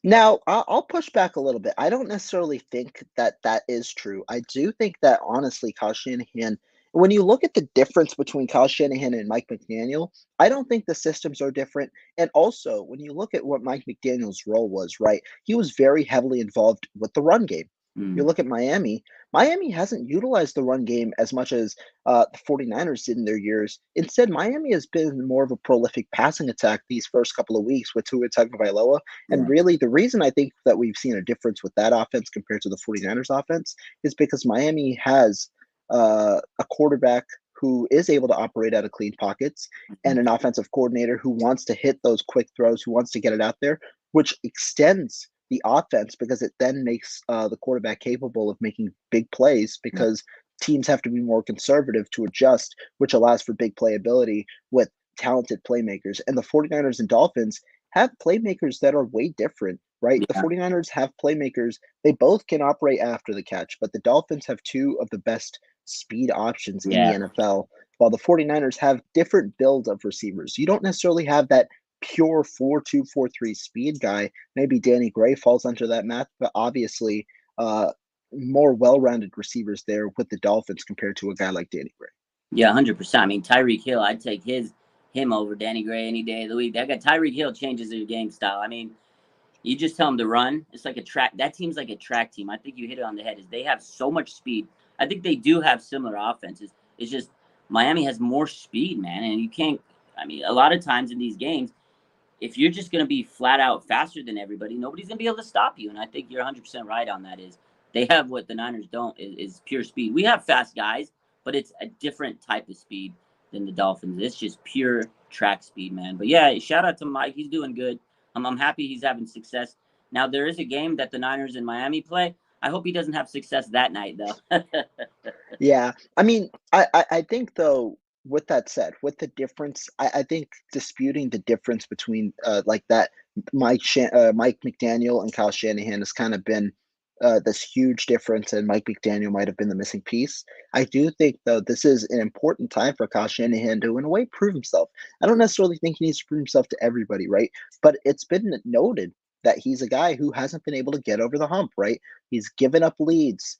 Now, I'll push back a little bit. I don't necessarily think that that is true. I do think that honestly, Kyle Shanahan, when you look at the difference between Kyle Shanahan and Mike McDaniel, I don't think the systems are different. And also, when you look at what Mike McDaniel's role was, right, he was very heavily involved with the run game. You Mm, look at Miami, Miami hasn't utilized the run game as much as the 49ers did in their years. Instead, Miami has been more of a prolific passing attack these first couple of weeks with Tua Tagovailoa. And yeah, really, the reason I think that we've seen a difference with that offense compared to the 49ers offense is because Miami has a quarterback who is able to operate out of clean pockets mhm, and an offensive coordinator who wants to hit those quick throws, who wants to get it out there, which extends the offense because it then makes the quarterback capable of making big plays yeah, because teams have to be more conservative to adjust, which allows for big playability with talented playmakers. And the 49ers and Dolphins have playmakers that are way different, right? The yeah, 49ers have playmakers. They both can operate after the catch, but the Dolphins have two of the best speed options in the yeah. NFL, while the 49ers have different builds of receivers. You don't necessarily have that pure 4-2-4-3 speed guy. Maybe Danny Gray falls under that math, but obviously, more well rounded receivers there with the Dolphins compared to a guy like Danny Gray. Yeah, 100%. I mean, Tyreek Hill, I'd take him over Danny Gray any day of the week. That guy, Tyreek Hill, changes their game style. I mean, you just tell him to run. It's like a track. That team's like a track team. I think you hit it on the head. Is they have so much speed. I think they do have similar offenses. It's just Miami has more speed, man, and you can't. I mean, a lot of times in these games, if you're just going to be flat out faster than everybody, nobody's going to be able to stop you. And I think you're 100% right on that. Is they have what the Niners don't is pure speed. We have fast guys, but it's a different type of speed than the Dolphins. It's just pure track speed, man. But yeah, shout out to Mike. He's doing good. I'm happy he's having success. Now there is a game that the Niners and Miami play. I hope he doesn't have success that night though. Yeah, I mean, I think though, with that said, with the difference, I think disputing the difference between like that Mike McDaniel and Kyle Shanahan has kind of been this huge difference, and Mike McDaniel might have been the missing piece. I do think though this is an important time for Kyle Shanahan to, in a way, prove himself. I don't necessarily think he needs to prove himself to everybody, right? But it's been noted that he's a guy who hasn't been able to get over the hump, right? He's given up leads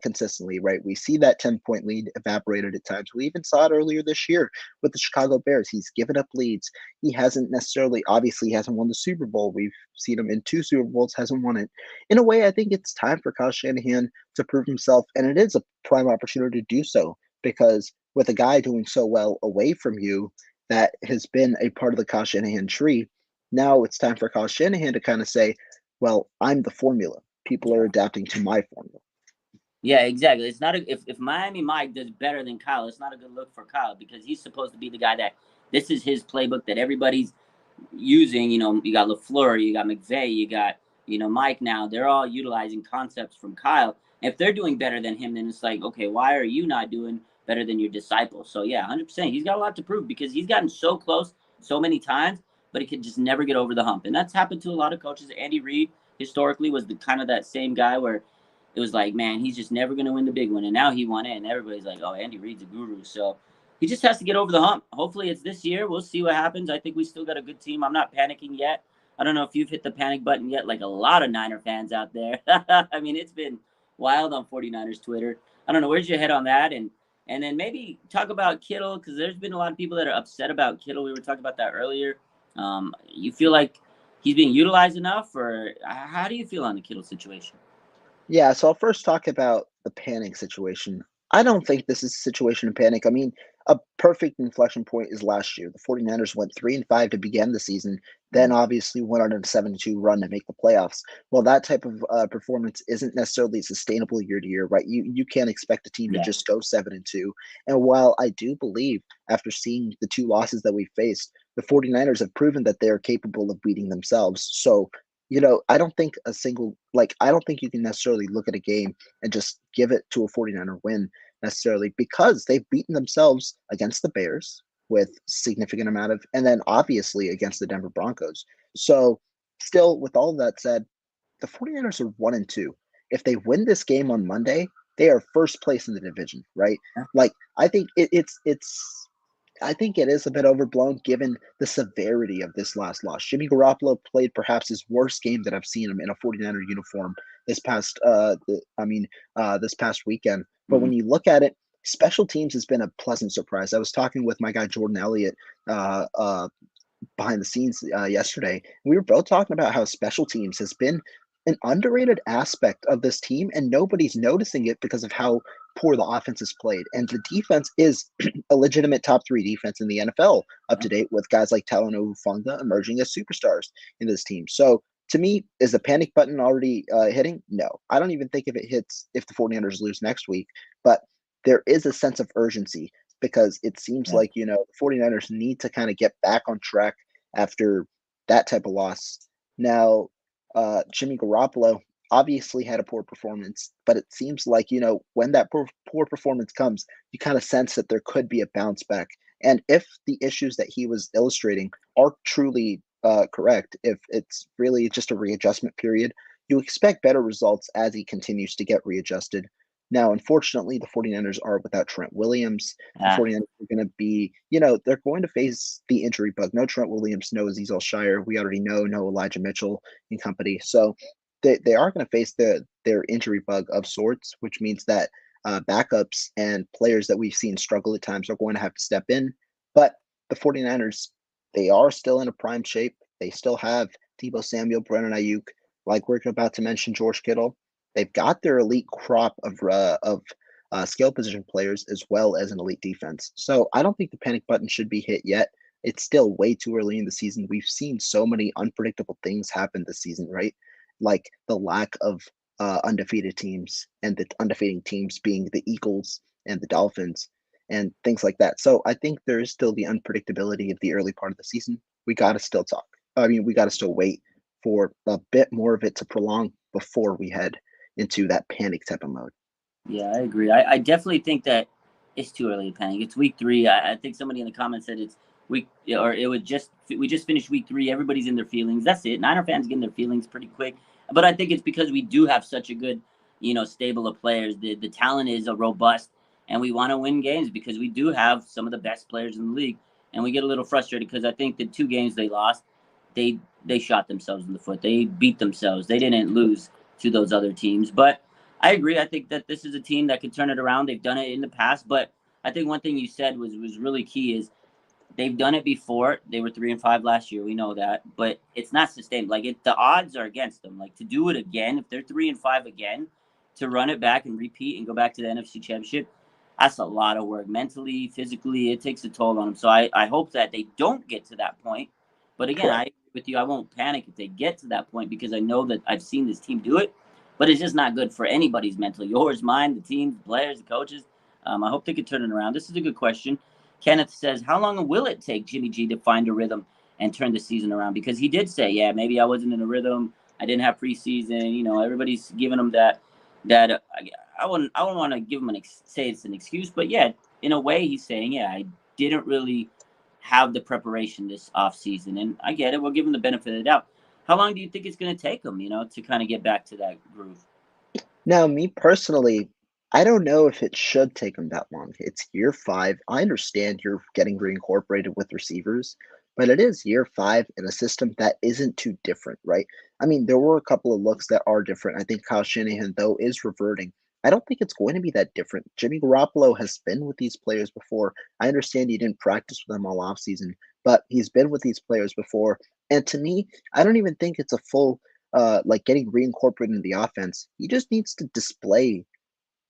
consistently, right? We see that 10-point lead evaporated at times. We even saw it earlier this year with the Chicago Bears. He's given up leads. He hasn't necessarily, obviously, he hasn't won the Super Bowl. We've seen him in 2 Super Bowls, hasn't won it. In a way, I think it's time for Kyle Shanahan to prove himself, and it is a prime opportunity to do so because with a guy doing so well away from you that has been a part of the Kyle Shanahan tree, now it's time for Kyle Shanahan to kind of say, well, I'm the formula. People are Yeah. adapting to my formula. Yeah, exactly. It's not a, if Miami Mike does better than Kyle, it's not a good look for Kyle because he's supposed to be the guy that this is his playbook that everybody's using. You got LaFleur, you got McVay, you got Mike. Now they're all utilizing concepts from Kyle. If they're doing better than him, then it's like, okay, why are you not doing better than your disciples? So yeah, 100%. He's got a lot to prove because he's gotten so close so many times, but he could just never get over the hump, and that's happened to a lot of coaches. Andy Reid historically was the kind of that same guy where it was like, man, he's just never going to win the big one. And now he won it, and everybody's like, oh, Andy Reid's a guru. So he just has to get over the hump. Hopefully it's this year. We'll see what happens. I think we still got a good team. I'm not panicking yet. I don't know if you've hit the panic button yet, like a lot of Niner fans out there. I mean, it's been wild on 49ers Twitter. I don't know. Where's your head on that? And then maybe talk about Kittle, because there's been a lot of people that are upset about Kittle. We were talking about that earlier. You feel like he's being utilized enough, or how do you feel on the Kittle situation? Yeah, so I'll first talk about the panic situation. I don't think this is a situation of panic. I mean, a perfect inflection point is last year. The 49ers went 3-5 to begin the season, then obviously went on a 7-2 run to make the playoffs. Well, that type of performance isn't necessarily sustainable year to year, right? You can't expect a team to Yeah. just go 7-2. And while I do believe, after seeing the 2 losses that we faced, the 49ers have proven that they are capable of beating themselves. So I don't think I don't think you can necessarily look at a game and just give it to a 49er win necessarily because they've beaten themselves against the Bears with significant amount of, and then obviously against the Denver Broncos. So still, with all of that said, the 49ers are 1-2. If they win this game on Monday, they are first place in the division, right? Like I think I think it is a bit overblown given the severity of this last loss. Jimmy Garoppolo played perhaps his worst game that I've seen him in a 49er uniform this past weekend. But Mm-hmm. when you look at it, special teams has been a pleasant surprise. I was talking with my guy Jordan Elliott uh, uh, behind the scenes yesterday. We were both talking about how special teams has been an underrated aspect of this team, and nobody's noticing it because of how poor the offense is played. And the defense is a legitimate top 3 defense in the NFL, up to date with guys like Talanoa Hufanga emerging as superstars in this team. So to me, is the panic button already hitting? No, I don't even think if it hits if the 49ers lose next week, but there is a sense of urgency because it seems Yeah. like, the 49ers need to kind of get back on track after that type of loss. Now, Jimmy Garoppolo obviously had a poor performance, but it seems like, when that poor performance comes, you kind of sense that there could be a bounce back. And if the issues that he was illustrating are truly correct, if it's really just a readjustment period, you expect better results as he continues to get readjusted. Now, unfortunately, the 49ers are without Trent Williams. The Ah, 49ers are going to be, they're going to face the injury bug. No Trent Williams, no Azeez Shire. We already know no Elijah Mitchell and company. So they are going to face their injury bug of sorts, which means that backups and players that we've seen struggle at times are going to have to step in. But the 49ers, they are still in a prime shape. They still have Debo Samuel, Brennan Ayuk, like we're about to mention George Kittle. They've got their elite crop of skill position players as well as an elite defense. So I don't think the panic button should be hit yet. It's still way too early in the season. We've seen so many unpredictable things happen this season, right? Like the lack of undefeated teams and the undefeated teams being the Eagles and the Dolphins and things like that. So I think there is still the unpredictability of the early part of the season. We got to still talk. I mean, we got to still wait for a bit more of it to prolong before we head into that panic type of mode. Yeah, I agree. I definitely think that it's too early to panic. It's week 3. I think somebody in the comments said it's week, or it was just we just finished week 3. Everybody's in their feelings. That's it. Niner fans get in their feelings pretty quick. But I think it's because we do have such a good, stable of players. The talent is a robust, and we want to win games because we do have some of the best players in the league. And we get a little frustrated because I think the 2 games they lost, they shot themselves in the foot. They beat themselves. They didn't lose to those other teams, but I agree. I think that this is a team that could turn it around. They've done it in the past, but I think one thing you said was really key is they've done it before. They were 3-5 last year. We know that, but it's not sustainable. The odds are against them. Like to do it again, if they're 3-5 again, to run it back and repeat and go back to the NFC Championship, that's a lot of work mentally, physically. It takes a toll on them. So I hope that they don't get to that point. But again, I Correct. agree with you. I won't panic if they get to that point because I know that I've seen this team do it. But it's just not good for anybody's mental. Yours, mine, the team, the players, the coaches. I hope they can turn it around. This is a good question. Kenneth says, how long will it take Jimmy G to find a rhythm and turn the season around? Because he did say, yeah, maybe I wasn't in a rhythm. I didn't have preseason. Everybody's giving him that I wouldn't want to give him say it's an excuse, but yeah, in a way he's saying, yeah, I didn't really have the preparation this off season, and I get it. We'll give him the benefit of the doubt. How long do you think it's going to take him, to kind of get back to that groove? Now, me personally, I don't know if it should take him that long. It's year 5. I understand you're getting reincorporated with receivers, but it is year 5 in a system that isn't too different, right? I mean, there were a couple of looks that are different. I think Kyle Shanahan, though, is reverting. I don't think it's going to be that different. Jimmy Garoppolo has been with these players before. I understand he didn't practice with them all offseason, but he's been with these players before. And to me, I don't even think it's a full like getting reincorporated into the offense. He just needs to display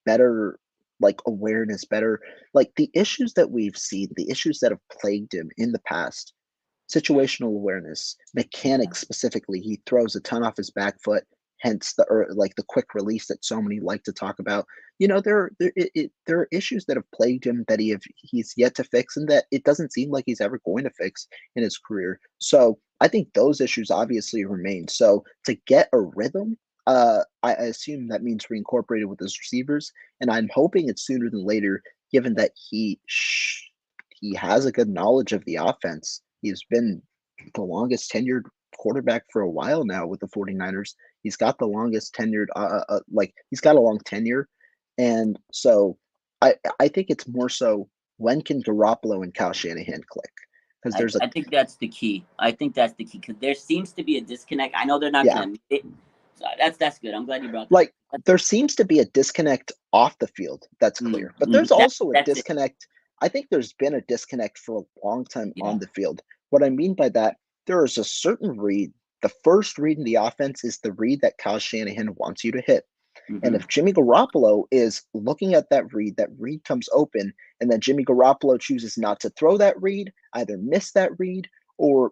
better like awareness, better like the issues that we've seen, the issues that have plagued him in the past. Situational awareness, Yeah, mechanics specifically. He throws a ton off his back foot, hence like the quick release that so many like to talk about. There are issues that have plagued him that he's yet to fix, and that it doesn't seem like he's ever going to fix in his career. So I think those issues obviously remain. So to get a rhythm, I assume that means reincorporated with his receivers, and I'm hoping it's sooner than later, given that he has a good knowledge of the offense. He's been the longest tenured quarterback for a while now with the 49ers. He's got the longest tenured, like he's got a long tenure. And so I think it's more so when can Garoppolo and Kyle Shanahan click? Because I, there's a, I think that's the key. I think that's the key because there seems to be a disconnect. I know they're not going yeah, to admit it. So that's good. I'm glad you brought that like up. there seems to be a disconnect off the field. That's clear. But there's also a That's it. disconnect. I think there's been a disconnect for a long time Yeah. on the field. What I mean by that, there is a certain read. The first read in the offense is the read that Kyle Shanahan wants you to hit. And Hmm. if Jimmy Garoppolo is looking at that read comes open, and then Jimmy Garoppolo chooses not to throw that read, either miss that read or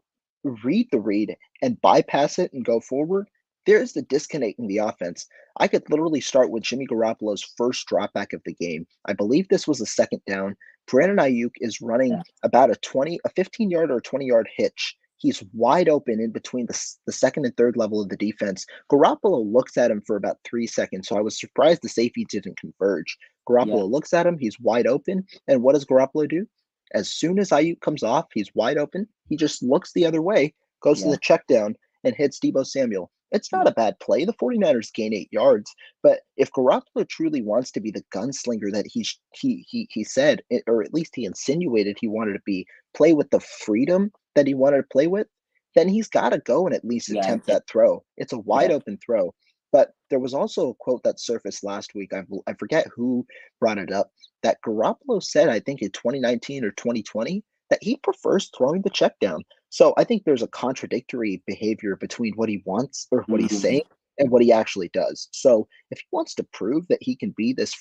read the read and bypass it and go forward, there's the disconnect in the offense. I could literally start with Jimmy Garoppolo's first dropback of the game. I believe this was a second down. Brandon Ayuk is running Yeah. about a 15-yard or 20-yard hitch. He's wide open in between the second and third level of the defense. Garoppolo looks at him for about 3 seconds, so I was surprised the safety didn't converge. Yeah. Garoppolo looks at him, he's wide open, and what does Garoppolo do? As soon as Ayuk comes off, he's wide open. He just looks the other way, goes to Yeah. the check down, and hits Debo Samuel. It's not Yeah. a bad play. The 49ers gain 8 yards. But if Garoppolo truly wants to be the gunslinger that he said, or at least he insinuated he wanted to be, play with the freedom that he wanted to play with, then he's got to go and at least Yeah. attempt that throw. It's a wide Yeah. open throw. But there was also a quote that surfaced last week. I forget who brought it up, that Garoppolo said, I think in 2019 or 2020, that he prefers throwing the check down. So I think there's a contradictory behavior between what he wants or what he's Mhm. saying and what he actually does. So if he wants to prove that he can be this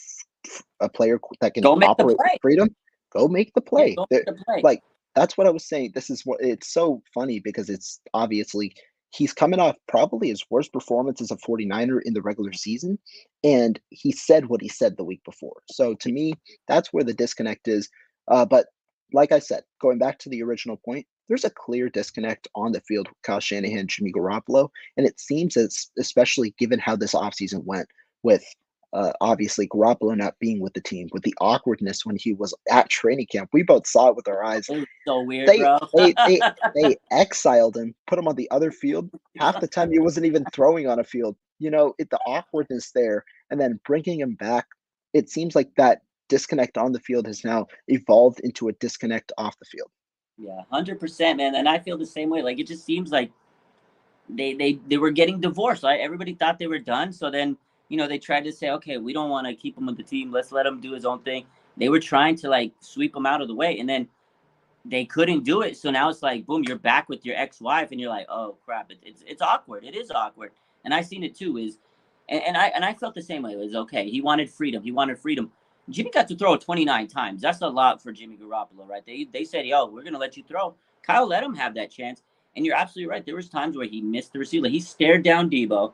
a player that can Go make the operate with play. freedom, go make the Yeah. play. Go make the play. Like that's what I was saying. This is what it's so funny because it's obviously he's coming off probably his worst performance as a 49er in the regular season. And he said what he said the week before. So to me, that's where the disconnect is. But like I said, going back to the original point, there's a clear disconnect on the field with Kyle Shanahan and Jimmy Garoppolo, and it seems as especially given how this offseason went with obviously Garoppolo not being with the team, with the awkwardness when he was at training camp. We both saw it with our eyes. It was so weird, They bro. they they they exiled him, put him on the other field. Half the time he wasn't even throwing on a field. The awkwardness there, and then bringing him back. It seems like that disconnect on the field has now evolved into a disconnect off the field. Yeah, 100%, man. And I feel the same way. Like it just seems like they were getting divorced. Right? Everybody thought they were done. So then, they tried to say, okay, we don't want to keep him with the team. Let's let him do his own thing. They were trying to like sweep him out of the way, and then they couldn't do it. So now it's like, boom, you're back with your ex-wife, and you're like, oh crap, it's awkward. It is awkward, and I seen it too. And I felt the same way. It was okay. He wanted freedom. He wanted freedom. Jimmy got to throw it 29 times. That's a lot for Jimmy Garoppolo, right? They said, yo, we're gonna let you throw. Kyle let him have that chance, and you're absolutely right. There was times where he missed the receiver. He stared down Debo,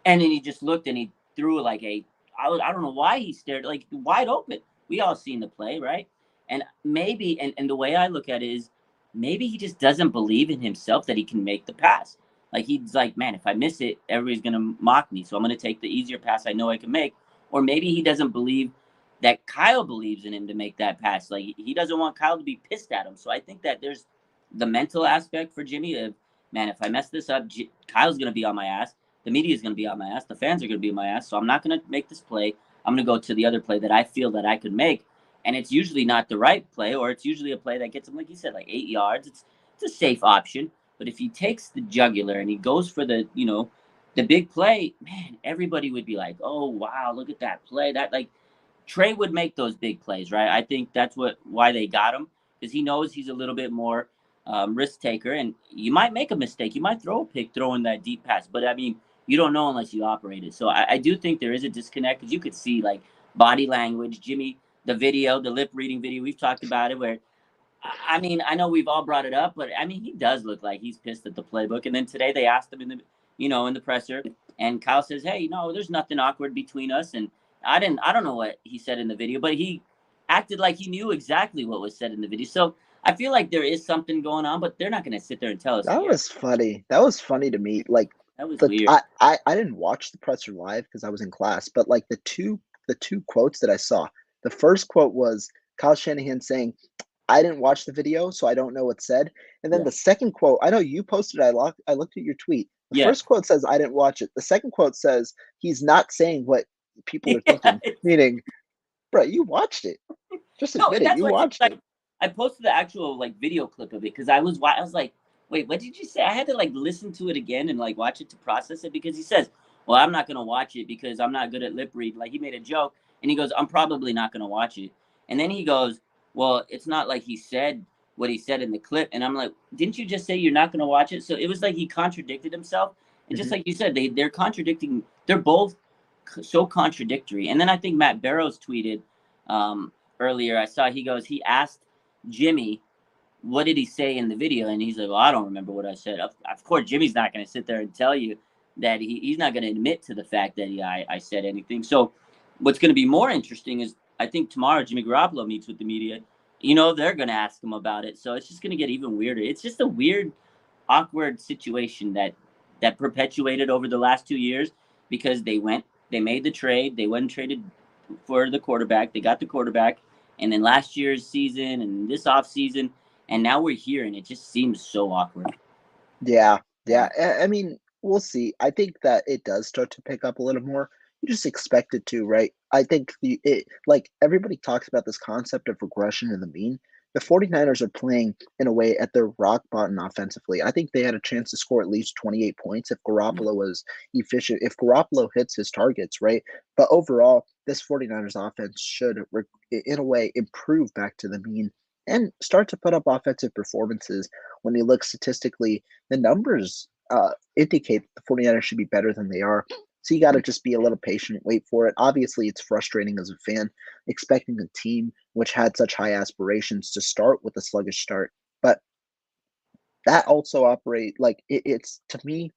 and then he just looked and he threw like I don't know why he stared like wide open. We all seen the play, right? And maybe and the way I look at it is maybe he just doesn't believe in himself that he can make the pass. Like he's like, man, if I miss it, everybody's gonna mock me. So I'm gonna take the easier pass I know I can make. Or maybe he doesn't believe that Kyle believes in him to make that pass. Like he doesn't want Kyle to be pissed at him. So I think that there's the mental aspect for Jimmy of, man, if I mess this up, Kyle's gonna be on my ass. The media is going to be on my ass. The fans are going to be on my ass. So I'm not going to make this play. I'm going to go to the other play that I feel that I could make. And it's usually not the right play, or it's usually a play that gets him, like you said, like 8 yards. It's a safe option. But if he takes the jugular and he goes for the big play, man, everybody would be like, oh wow, look at that play. That like Trey would make those big plays, right? I think that's why they got him, because he knows he's a little bit more risk taker, and you might make a mistake. You might throw a pick throwing that deep pass, but I mean, you don't know unless you operate it. So I do think there is a disconnect, because you could see like body language, Jimmy, the video, the lip reading video. We've talked about it where I mean, I know we've all brought it up, but I mean, he does look like he's pissed at the playbook. And then today they asked him in the presser, and Kyle says, "Hey, no, there's nothing awkward between us." And I don't know what he said in the video, but he acted like he knew exactly what was said in the video. So I feel like there is something going on, but they're not going to sit there and tell us That here. was funny. That was funny to me. Like That was the weird. I didn't watch the presser live because I was in class, but like the two quotes that I saw. The first quote was Kyle Shanahan saying, "I didn't watch the video, so I don't know what's said." And then Yeah. the second quote, I know you posted it, I looked at your tweet. The Yeah. first quote says, "I didn't watch it." The second quote says, "He's not saying what people are Yeah. thinking," meaning, bro, you watched it. Just No, admit it. that's You why watched it. I posted the actual like video clip of it, because I was like, wait, what did you say? I had to like listen to it again and like watch it to process it, because he says, well, I'm not gonna watch it because I'm not good at lip read. Like he made a joke and he goes, I'm probably not gonna watch it. And then he goes, well, it's not like he said what he said in the clip. And I'm like, didn't you just say you're not gonna watch it? So it was like he contradicted himself. And just Mhm. like you said, they're contradicting. They're both so contradictory. And then I think Matt Barrows tweeted um, earlier. I saw he asked Jimmy, what did he say in the video? And he's like, well, I don't remember what I said. Of course, Jimmy's not going to sit there and tell you that he's not going to admit to the fact that I said anything. So what's going to be more interesting is I think tomorrow Jimmy Garoppolo meets with the media. They're going to ask him about it. So it's just going to get even weirder. It's just a weird, awkward situation that perpetuated over the last 2 years, because they made the trade, they went and traded for the quarterback, they got the quarterback, and then last year's season and this off season, and now we're here, and it just seems so awkward. Yeah, Yeah. yeah. I mean, we'll see. I think that it does start to pick up a little more. You just expect it to, right? I think like everybody talks about this concept of regression to the mean. The 49ers are playing in a way at their rock bottom offensively. I think they had a chance to score at least 28 points if Garoppolo was efficient, if Garoppolo hits his targets, right? But overall, this 49ers offense should, in a way, improve back to the mean and start to put up offensive performances. When you look statistically, the numbers indicate that the 49ers should be better than they are. So you got to just be a little patient, wait for it. Obviously, it's frustrating as a fan, expecting a team which had such high aspirations to start with a sluggish start. But that also operate like it's to me,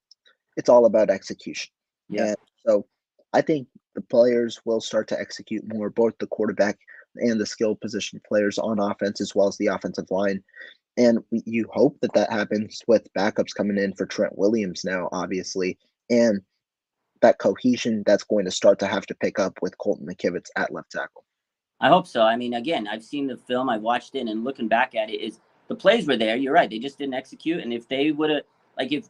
it's all about execution. Yeah. And so I think the players will start to execute more, both the quarterback and the skill position players on offense, as well as the offensive line. And you hope that that happens with backups coming in for Trent Williams now, obviously, and that cohesion that's going to start to have to pick up with Colton McKivitz at left tackle. I hope so. I mean, again, I've seen the film, I watched it, and looking back at it, is the plays were there. You're right; they just didn't execute. And if they would have, like, if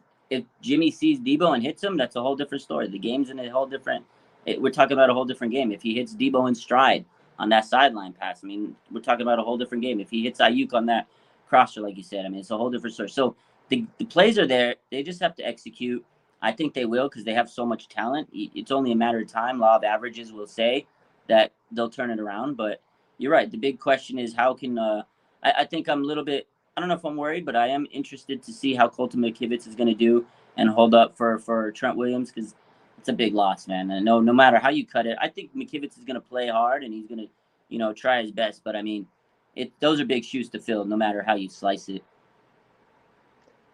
Jimmy sees Debo and hits him, that's a whole different story. The game's in a whole different. We're talking about a whole different game. If he hits Debo in stride on that sideline pass, I mean, we're talking about a whole different game. If he hits Ayuk on that crosser, like you said, I mean, it's a whole different story. So the plays are there; they just have to execute. I think they will because they have so much talent. It's only a matter of time. Law of averages will say that they'll turn it around. But you're right. The big question is how can I think I'm a little bit. I don't know if I'm worried, but I am interested to see how Colton McKivitz is going to do and hold up for Trent Williams because it's a big loss, man. And no matter how you cut it, I think McKivitz is going to play hard and he's going to try his best. But I mean, those are big shoes to fill, no matter how you slice it.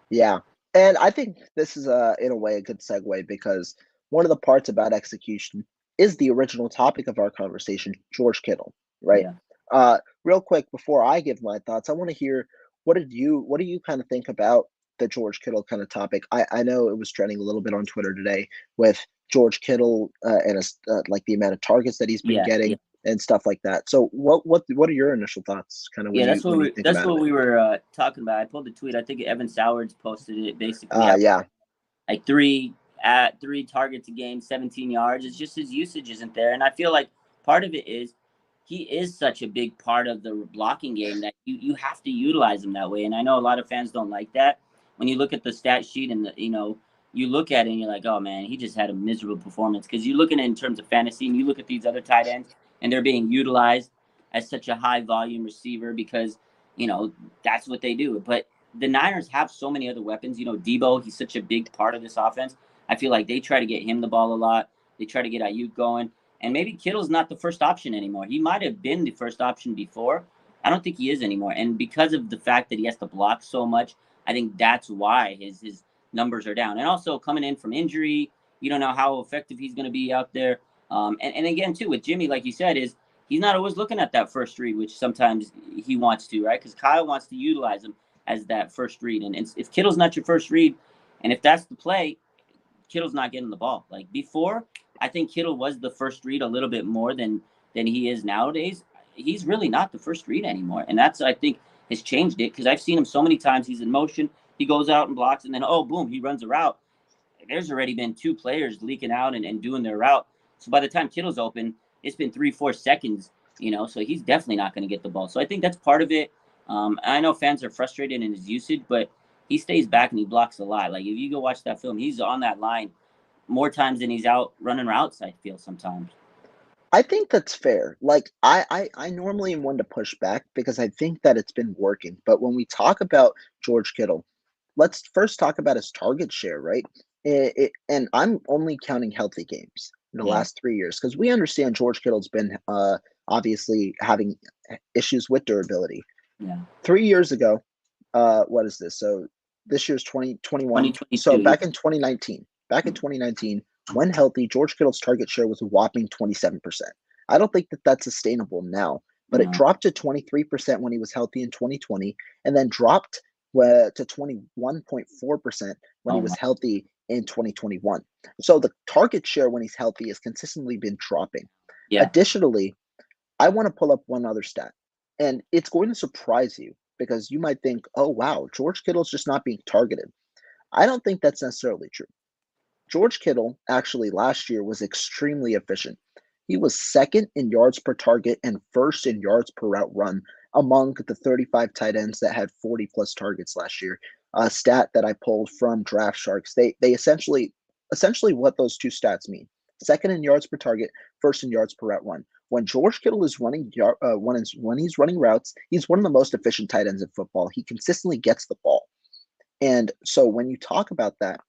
Yeah. And I think this is in a way a good segue because one of the parts about execution is the original topic of our conversation, George Kittle, right? Yeah. Real quick before I give my thoughts, I want to hear what do you kind of think about the George Kittle kind of topic? I know it was trending a little bit on Twitter today with George Kittle and like the amount of targets that he's been Yeah. Yeah. getting and stuff like that. So what are your initial thoughts kind of Yeah, when you think that's about what it? we were talking about. I pulled the tweet. I think Evan Sowards posted it. Basically, how Yeah. like three targets a game, 17 yards. It's just his usage isn't there, and I feel like part of it is he is such a big part of the blocking game that you have to utilize him that way. And I know a lot of fans don't like that. When you look at the stat sheet and you look at it and you're like, oh man, he just had a miserable performance because you look at it in terms of fantasy and you look at these other tight ends and they're being utilized as such a high volume receiver because that's what they do. But the Niners have so many other weapons. Debo, he's such a big part of this offense. I feel like they try to get him the ball a lot. They try to get Ayuk going. And maybe Kittle's not the first option anymore. He might have been the first option before. I don't think he is anymore. And because of the fact that he has to block so much, I think that's why his numbers are down. And also coming in from injury, you don't know how effective he's going to be out there. And again, too, with Jimmy, like you said, is he's not always looking at that first read, which sometimes he wants to, right? Because Kyle wants to utilize him as that first read. And if Kittle's not your first read, and if that's the play, Kittle's not getting the ball. Like before, I think Kittle was the first read a little bit more than he is nowadays. He's really not the first read anymore, and that's I think has changed it because I've seen him so many times. He's in motion, he goes out and blocks, and then oh boom, he runs a route. There's already been two players leaking out and doing their route. So by the time Kittle's open, it's been 3-4 seconds. So he's definitely not going to get the ball. So I think that's part of it. I know fans are frustrated in his usage, but he stays back and he blocks a lot. Like if you go watch that film, he's on that line more times than he's out running routes. I feel sometimes. I think that's fair. Like I normally am one to push back because I think that it's been working. But when we talk about George Kittle, let's first talk about his target share, right? And I'm only counting healthy games in the Yeah, last 3 years because we understand George Kittle's been obviously having issues with durability. yeah. 3 years ago, what is this? So this year's 2021. So 2022. Yeah, back in 2019, when healthy, George Kittle's target share was a whopping 27%. I don't think that that's sustainable now, but it no, dropped to 23% when he was healthy in 2020, and then dropped to 21.4% when he oh was my, healthy in 2021. So the target share when he's healthy has consistently been dropping. yeah, Additionally, I want to pull up one other stat, and it's going to surprise you because you might think, oh, wow, George Kittle's just not being targeted. I don't think that's necessarily true. George Kittle actually last year was extremely efficient. He was second in yards per target and first in yards per route run among the 35 tight ends that had 40 plus targets last year. A stat that I pulled from Draft Sharks. They essentially what those two stats mean. Second in yards per target, first in yards per route run. When George Kittle is when he's running routes, he's one of the most efficient tight ends in football. He consistently gets the ball. And so when you talk about that,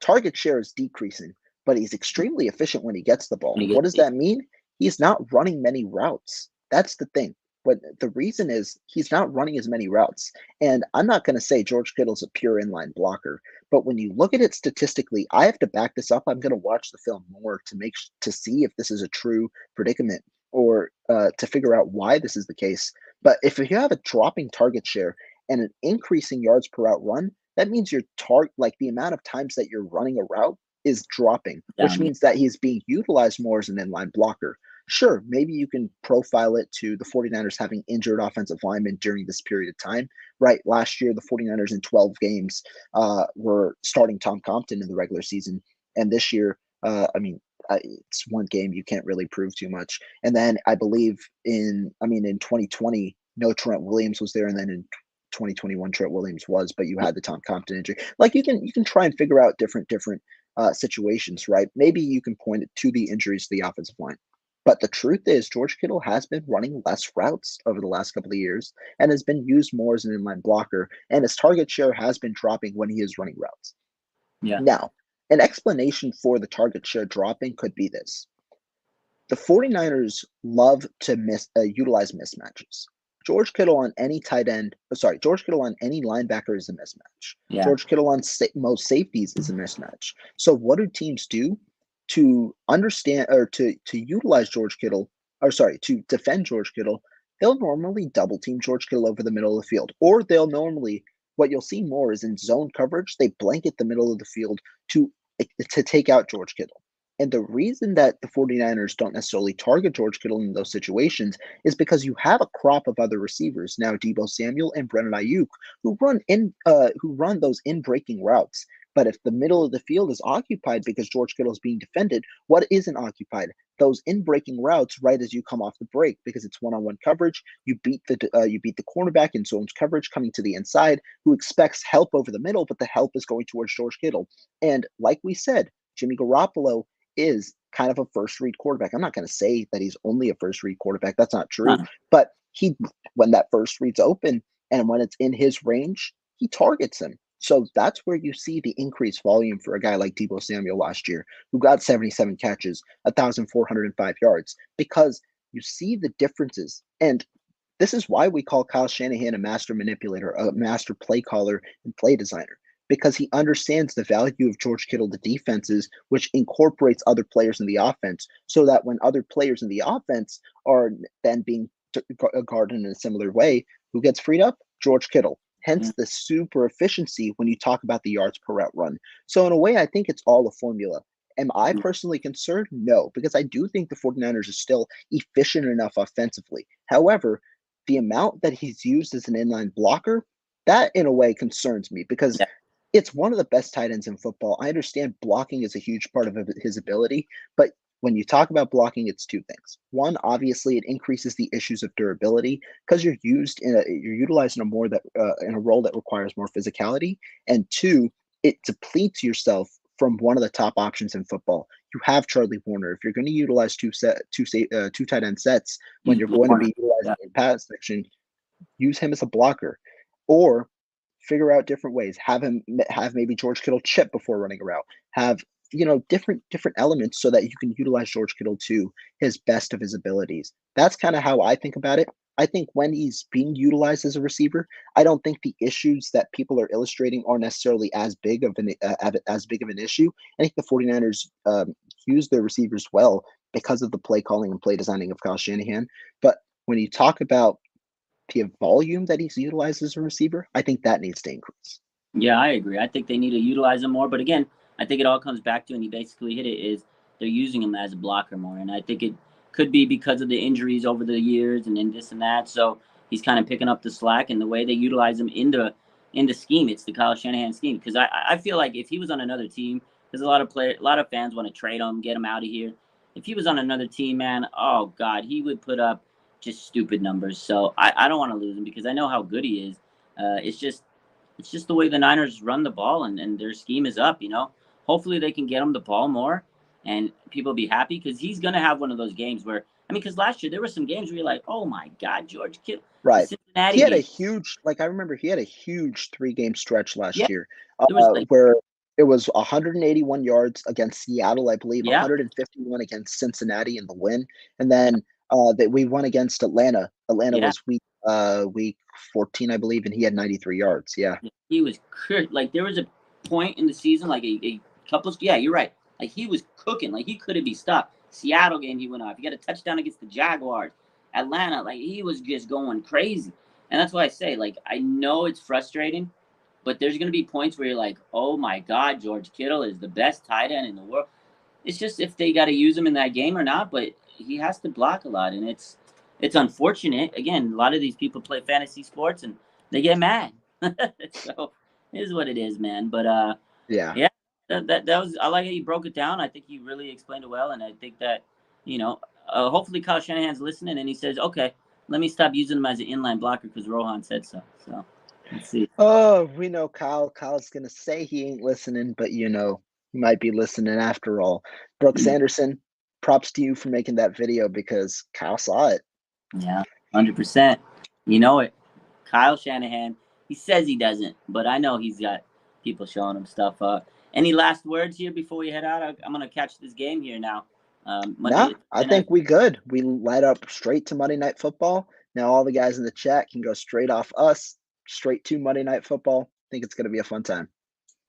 target share is decreasing, but he's extremely efficient when he gets the ball. when you What get does that mean? He's not running many routes. That's the thing. But the reason is he's not running as many routes. And I'm not going to say George Kittle's a pure inline blocker, but when you look at it statistically, I have to back this up. I'm going to watch the film more to see if this is a true predicament or to figure out why this is the case. But if you have a dropping target share and an increasing yards per route run, that means your like the amount of times that you're running a route is dropping, which Down. means that he's being utilized more as an inline blocker. Sure, maybe you can profile it to the 49ers having injured offensive linemen during this period of time, right? Last year, the 49ers in 12 games were starting Tom Compton in the regular season. And this year, it's one game. You can't really prove too much. And then I believe in 2020, no Trent Williams was there. And then in 2021, Trent Williams was, but you had the Tom Compton injury. Like you can try and figure out different situations, right? Maybe you can point it to the injuries to the offensive line. But the truth is, George Kittle has been running less routes over the last couple of years and has been used more as an inline blocker, and his target share has been dropping when he is running routes. Yeah. Now, an explanation for the target share dropping could be this. The 49ers love to utilize mismatches. George Kittle on any George Kittle on any linebacker is a mismatch. Yeah. George Kittle on most safeties is a mismatch. So what do teams do to understand or to utilize George Kittle, to defend George Kittle? They'll normally double team George Kittle over the middle of the field, or what you'll see more is in zone coverage, they blanket the middle of the field to take out George Kittle. And the reason that the 49ers don't necessarily target George Kittle in those situations is because you have a crop of other receivers now, Deebo Samuel and Brennan Ayuk, who run those in-breaking routes. But if the middle of the field is occupied because George Kittle is being defended, what isn't occupied? Those in-breaking routes right as you come off the break, because it's one-on-one coverage. You beat the cornerback in zone coverage coming to the inside, who expects help over the middle, but the help is going towards George Kittle. And like we said, Jimmy Garoppolo is kind of a first read quarterback. I'm not going to say that he's only a first read quarterback. That's not true. But when that first read's open and when it's in his range, he targets him. So that's where you see the increased volume for a guy like Deebo Samuel last year, who got 77 catches, 1,405 yards, because you see the differences. And this is why we call Kyle Shanahan a master manipulator, a master play caller and play designer, because he understands the value of George Kittle to defenses, which incorporates other players in the offense, so that when other players in the offense are then being guarded in a similar way, who gets freed up? George Kittle. Hence the super efficiency when you talk about the yards per route run. So in a way, I think it's all a formula. Am I personally concerned? No, because I do think the 49ers are still efficient enough offensively. However, the amount that he's used as an inline blocker, that in a way concerns me, because it's one of the best tight ends in football. I understand blocking is a huge part of his ability, but when you talk about blocking, it's two things. One, obviously, it increases the issues of durability because you're utilized in a role that requires more physicality. And two, it depletes yourself from one of the top options in football. You have Charlie Warner. If you're going to utilize two tight end sets when you're going to be utilizing in pass section, use him as a blocker, or figure out different ways. Have maybe George Kittle chip before running a route. Have different elements so that you can utilize George Kittle to his best of his abilities. That's kind of how I think about it. I think when he's being utilized as a receiver, I don't think the issues that people are illustrating are necessarily as big of an issue. I think the 49ers use their receivers well because of the play calling and play designing of Kyle Shanahan. But when you talk about the volume that he's utilized as a receiver, I think that needs to increase. Yeah, I agree. I think they need to utilize him more. But again, I think it all comes back to, and he basically hit it, is they're using him as a blocker more. And I think it could be because of the injuries over the years and then this and that. So he's kind of picking up the slack, and the way they utilize him in the scheme, it's the Kyle Shanahan scheme. Because I feel like if he was on another team, there's a lot of fans want to trade him, get him out of here. If he was on another team, man, oh God, he would put up just stupid numbers. So I don't want to lose him because I know how good he is. It's just the way the Niners run the ball, and their scheme is up, Hopefully they can get him the ball more and people be happy, because he's going to have one of those games where, because last year there were some games where you're like, oh my God, George Kittle. Right. Cincinnati He had game. I remember he had a huge 3-game stretch last year was where it was 181 yards against Seattle, I believe, 151 against Cincinnati in the win. And then that we won against Atlanta. Atlanta was week 14, I believe, and he had 93 yards. Yeah. He was like, there was a point in the season, like a couple. Yeah, you're right. Like, he was cooking. Like, he couldn't be stopped. Seattle game, he went off. He got a touchdown against the Jaguars. Atlanta, like, he was just going crazy. And that's why I say, like, I know it's frustrating, but there's going to be points where you're like, oh my God, George Kittle is the best tight end in the world. It's just if they got to use him in that game or not, but he has to block a lot. And it's unfortunate. Again, a lot of these people play fantasy sports and they get mad. So it is what it is, man. But Yeah. yeah, that was, I like how you broke it down. I think you really explained it well. And I think that, you know, hopefully Kyle Shanahan's listening and he says, okay, let me stop using him as an inline blocker because Rohan said so. So let's see. Oh, we know Kyle. Kyle's gonna say he ain't listening, but you know, he might be listening after all. Brooks Anderson, props to you for making that video because Kyle saw it. Yeah, 100%. You know it. Kyle Shanahan, he says he doesn't, but I know he's got people showing him stuff. Any last words here before we head out? I'm going to catch this game here now. Nah, Monday I night. think we good. We led up straight to Monday Night Football. Now all the guys in the chat can go straight off us, straight to Monday Night Football. I think it's gonna be a fun time.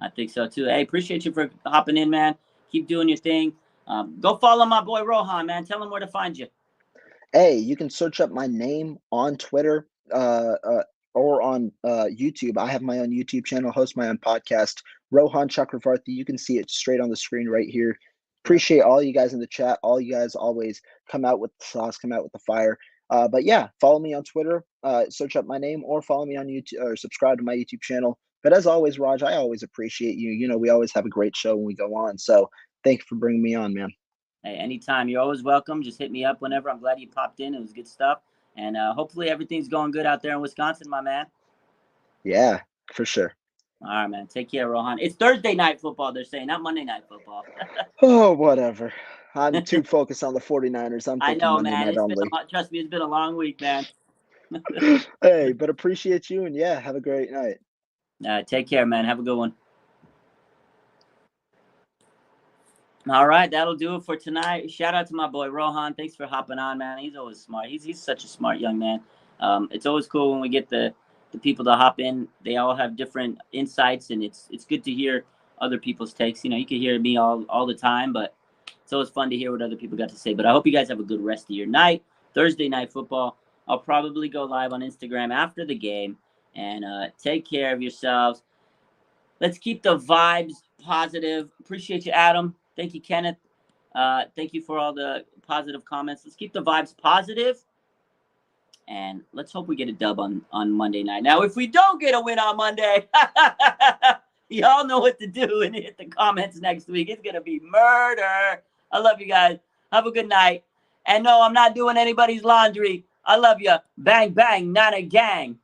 I think so too. Hey, appreciate you for hopping in, man. Keep doing your thing. Go follow my boy Rohan, man. Tell him where to find you. Hey, you can search up my name on Twitter or on YouTube. I have my own YouTube channel, host my own podcast, Rohan Chakravarti. You can see it straight on the screen right here. Appreciate all you guys in the chat. All you guys always come out with the sauce, come out with the fire. But yeah, follow me on Twitter, search up my name, or follow me on YouTube or subscribe to my YouTube channel. But as always, Raj, I always appreciate you. You know, we always have a great show when we go on. So thank you for bringing me on, man. Hey, anytime. You're always welcome. Just hit me up whenever. I'm glad you popped in. It was good stuff. And hopefully everything's going good out there in Wisconsin, my man. Yeah, for sure. All right, man. Take care, Rohan. It's Thursday night football, they're saying, not Monday night football. Oh, whatever. I'm too focused on the 49ers. I'm I thinking know, Monday man. night only. Trust me, it's been a long week, man. Hey, but appreciate you and yeah, have a great night. Take care, man. Have a good one. All right, that'll do it for tonight. Shout out to my boy Rohan. Thanks for hopping on, man. He's always smart. He's such a smart young man. It's always cool when we get the people to hop in. They all have different insights, and it's good to hear other people's takes. You know, you can hear me all the time, but it's always fun to hear what other people got to say. But I hope you guys have a good rest of your night. Thursday night football. I'll probably go live on Instagram after the game. And take care of yourselves. Let's keep the vibes positive. Appreciate you, Adam. Thank you, Kenneth. Thank you for all the positive comments. Let's keep the vibes positive, and let's hope we get a dub on Monday night. Now, if we don't get a win on Monday, y'all know what to do and hit the comments next week. It's going to be murder. I love you guys. Have a good night. And no, I'm not doing anybody's laundry. I love you. Bang, bang, not a gang.